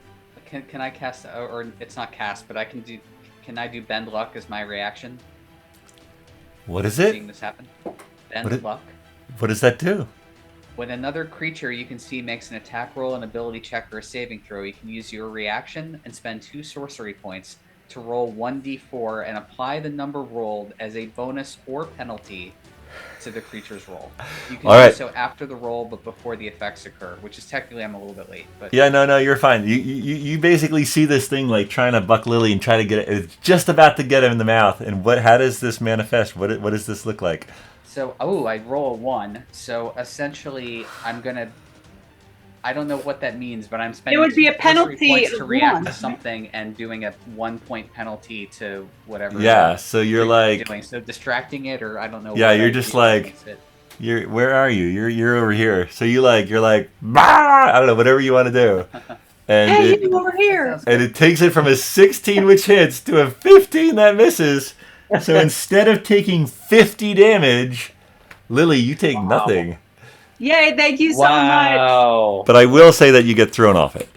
Can I cast... Or it's not cast, but I can do... Can I do Bend Luck as my reaction? What is it? Seeing this happen? Bend Luck. What does that do? When another creature you can see makes an attack roll, an ability check, or a saving throw, you can use your reaction and spend 2 sorcery points to roll 1d4 and apply the number rolled as a bonus or penalty to the creature's roll. You can do so after the roll, but before the effects occur, which is technically I'm a little bit late. But yeah, no, you're fine. You basically see this thing like trying to buck Lily and try to get it. It's just about to get him in the mouth. And how does this manifest? What does this look like? So, I roll a 1. So essentially, I'm gonna. I don't know what that means, but I'm spending. It would be a penalty points to react 1. to something and doing a 1-point penalty to whatever. Yeah, so you're like doing. So distracting it, or I don't know. Yeah, you're just like. Where are you? You're over here. So you're like, bah! I don't know, whatever you want to do. And hey, you over here. And it takes it from a 16 which hits to a 15 that misses. So instead of taking 50 damage, Lily, you take nothing. Yay, thank you so much. But I will say that you get thrown off it.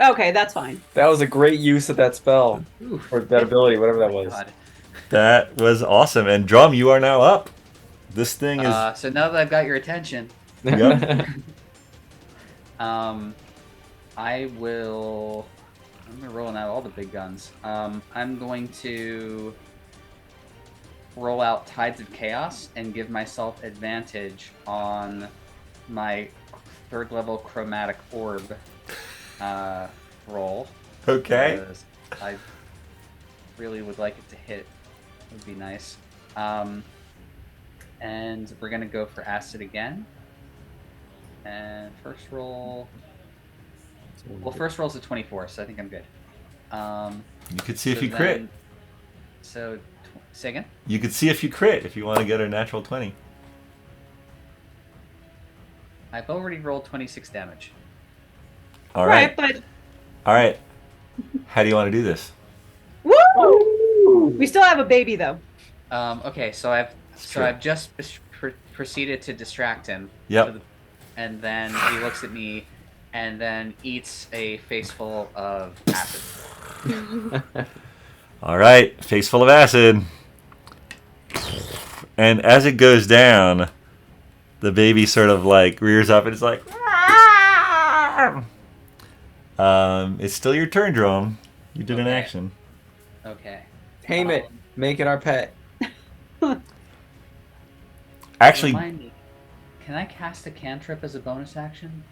Okay, that's fine. That was a great use of that spell. Or that ability, whatever that was. God. That was awesome. And Dromm, you are now up. This thing is... So now that I've got your attention, Yep. I will... I'm going to roll out all the big guns. I'm going to roll out Tides of Chaos and give myself advantage on my 3rd level Chromatic Orb roll. Okay. really would like it to hit. It would be nice. And we're gonna go for acid again. And first roll. Well, first roll's a 24, so I think I'm good. You could see if you crit. So, say again? You could see if you crit if you want to get a natural 20. I've already rolled 26 damage. All right. But All right. How do you want to do this? woo! We still have a baby though. Okay, so I've true. just proceeded to distract him. Yep. And then he looks at me, and then eats a face full of acid. All right. Face full of acid. And as it goes down, the baby sort of like rears up and it's like, it's still your turn, Dromm. You did an Okay. action. Okay. Tame it. Make it our pet. Actually, Remind me, can I cast a cantrip as a bonus action?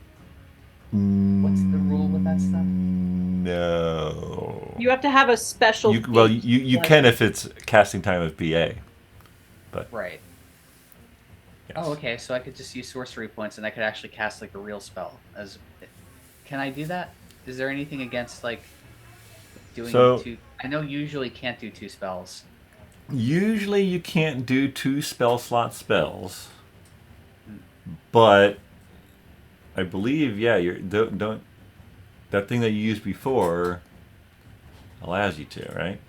What's the rule with that stuff? No. You have to have a special. You can if it's casting time of BA. Right. Yes. Oh, okay. So I could just use sorcery points, and I could actually cast like a real spell. Can I do that? Is there anything against like doing two? I know usually can't do 2 spells. Usually you can't do 2 spell slot spells, but I believe don't that thing that you used before allows you to, right?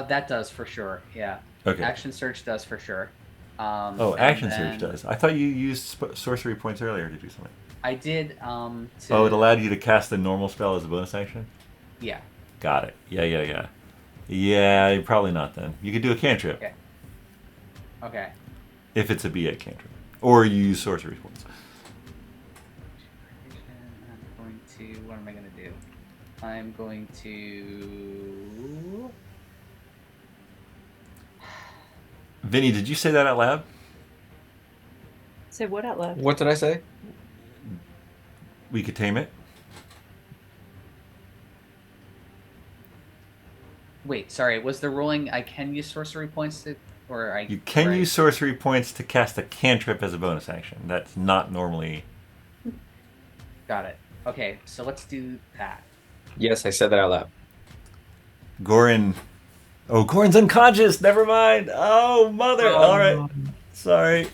That does for sure. Yeah. Okay. Action Search does for sure. Action Search does. I thought you used sorcery points earlier to do something. I did. It allowed you to cast the normal spell as a bonus action? Yeah. Got it. Yeah. Yeah, probably not then. You could do a cantrip. Okay. If it's a BA cantrip. Or you use sorcery points. What am I going to do? I'm going to... Vinny, did you say that out loud? Say what out loud? What did I say? We could tame it. Wait, sorry. Was the ruling I can use sorcery points to... You can use sorcery points to cast a cantrip as a bonus action. That's not normally... Got it. Okay, so let's do that. Yes, I said that out loud. Goran... Oh, Goran's unconscious! Never mind! Oh, mother! Alright. Sorry.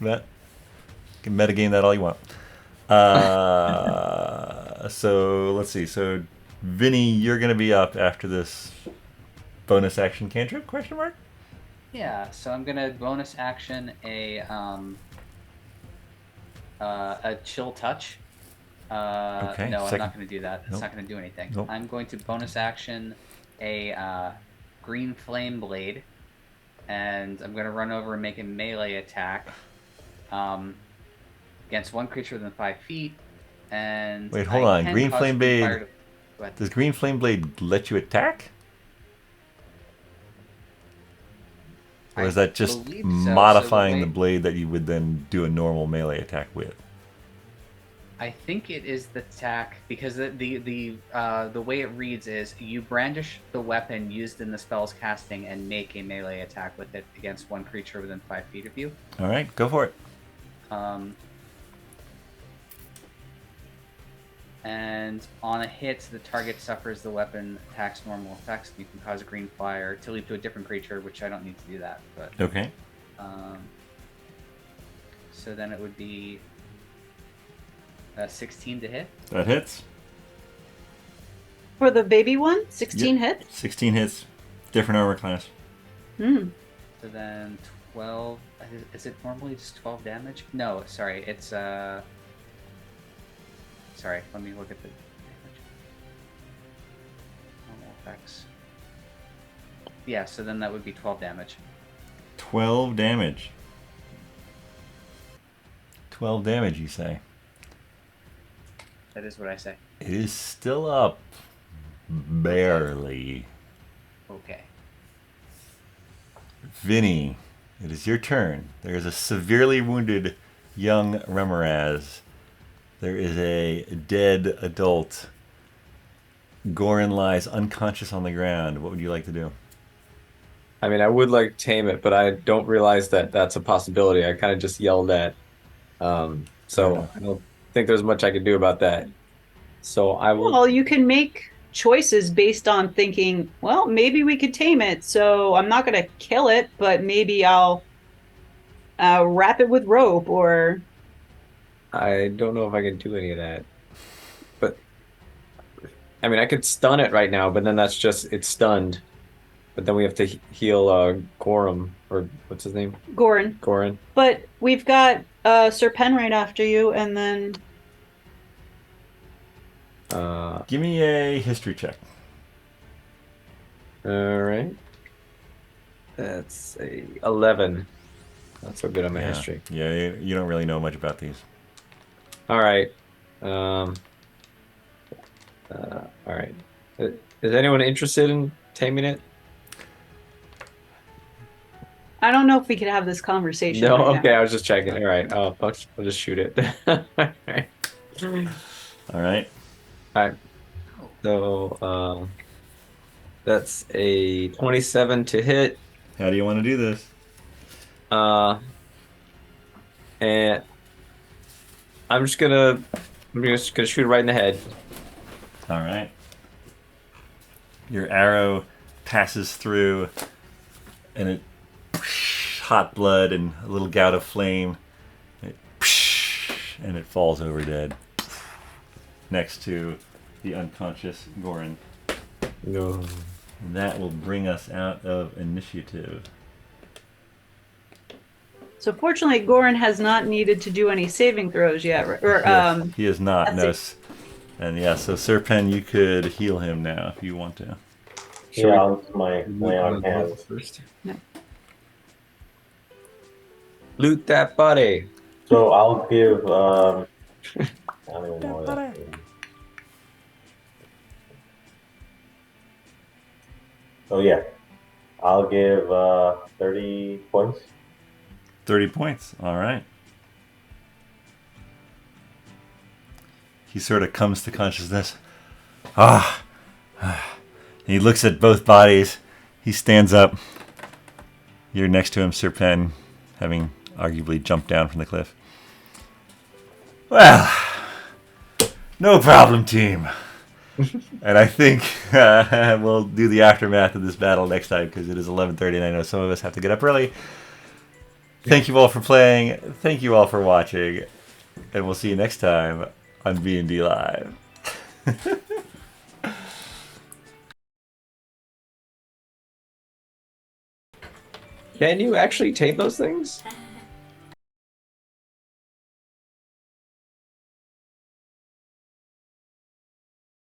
You can metagame that all you want. So, let's see. So, Vinny, you're going to be up after this bonus action cantrip, question mark? Yeah, so I'm gonna bonus action a chill touch. Okay, no, I'm second. not gonna do that. It's Nope. not gonna do anything. Nope. I'm going to bonus action a green flame blade, and I'm gonna run over and make a melee attack against one creature within 5 feet. And Wait, hold I on. can Green cause flame free blade. fire to- Go ahead. Does Green Flame Blade let you attack? Or is that just believe so. modifying So the blade that you would then do a normal melee attack with? I think it is the attack because the way it reads is you brandish the weapon used in the spell's casting and make a melee attack with it against one creature within 5 feet of you. All right, go for it. And on a hit, the target suffers the weapon attack's normal effects. You can cause a green fire to leap to a different creature, which I don't need to do that. But Okay. so then it would be 16 to hit. That hits. For the baby one, 16 hit. 16 hits. Different armor class. Hmm. So then 12. Is it normally just 12 damage? No, sorry. It's Sorry, let me look at the damage. Normal effects. Yeah, so then that would be 12 damage. 12 damage. 12 damage, you say? That is what I say. It is still up. Barely. Okay. Vinny, it is your turn. There is a severely wounded young Remorhaz. There is a dead adult Goran lies unconscious on the ground. What would you like to do? I mean, I would like to tame it, but I don't realize that that's a possibility. I kind of just yelled at. So I don't think there's much I can do about that. So I will. Well, you can make choices based on thinking, well, maybe we could tame it. So I'm not going to kill it, but maybe I'll wrap it with rope or. I don't know if I can do any of that. But I mean, I could stun it right now, but then that's just it's stunned. But then we have to heal Gorum, or what's his name? Goran. Goran. But we've got Sir Pen right after you, and then. Give me a history check. All right. That's a 11. Not so good on my history. Yeah, you don't really know much about these. All right. All right. Is anyone interested in taming it? I don't know if we could have this conversation. No. right Okay, now. I was just checking. All right. Oh, I'll just shoot it. All right. All right. All right. So that's a 27 to hit. How do you want to do this? And I'm just gonna shoot it right in the head. All right. Your arrow passes through, and it hot blood and a little gout of flame, and it falls over dead next to the unconscious Goran. No. And that will bring us out of initiative. So fortunately, Goran has not needed to do any saving throws yet. He is not. No. And yeah, so Sir Pen, you could heal him now if you want to. Yeah, I'll use my on hands. First. No. Loot that body. So I'll give. I don't even know what that is. Oh yeah, I'll give 30 points. 30 points. All right. He sort of comes to consciousness. He looks at both bodies. He stands up. You're next to him, Sir Pen, having arguably jumped down from the cliff. Well, no problem, team. And I think we'll do the aftermath of this battle next time because it is 11:30 and I know some of us have to get up early. Thank you all for playing. Thank you all for watching. And we'll see you next time on BND Live. Can you actually tame those things?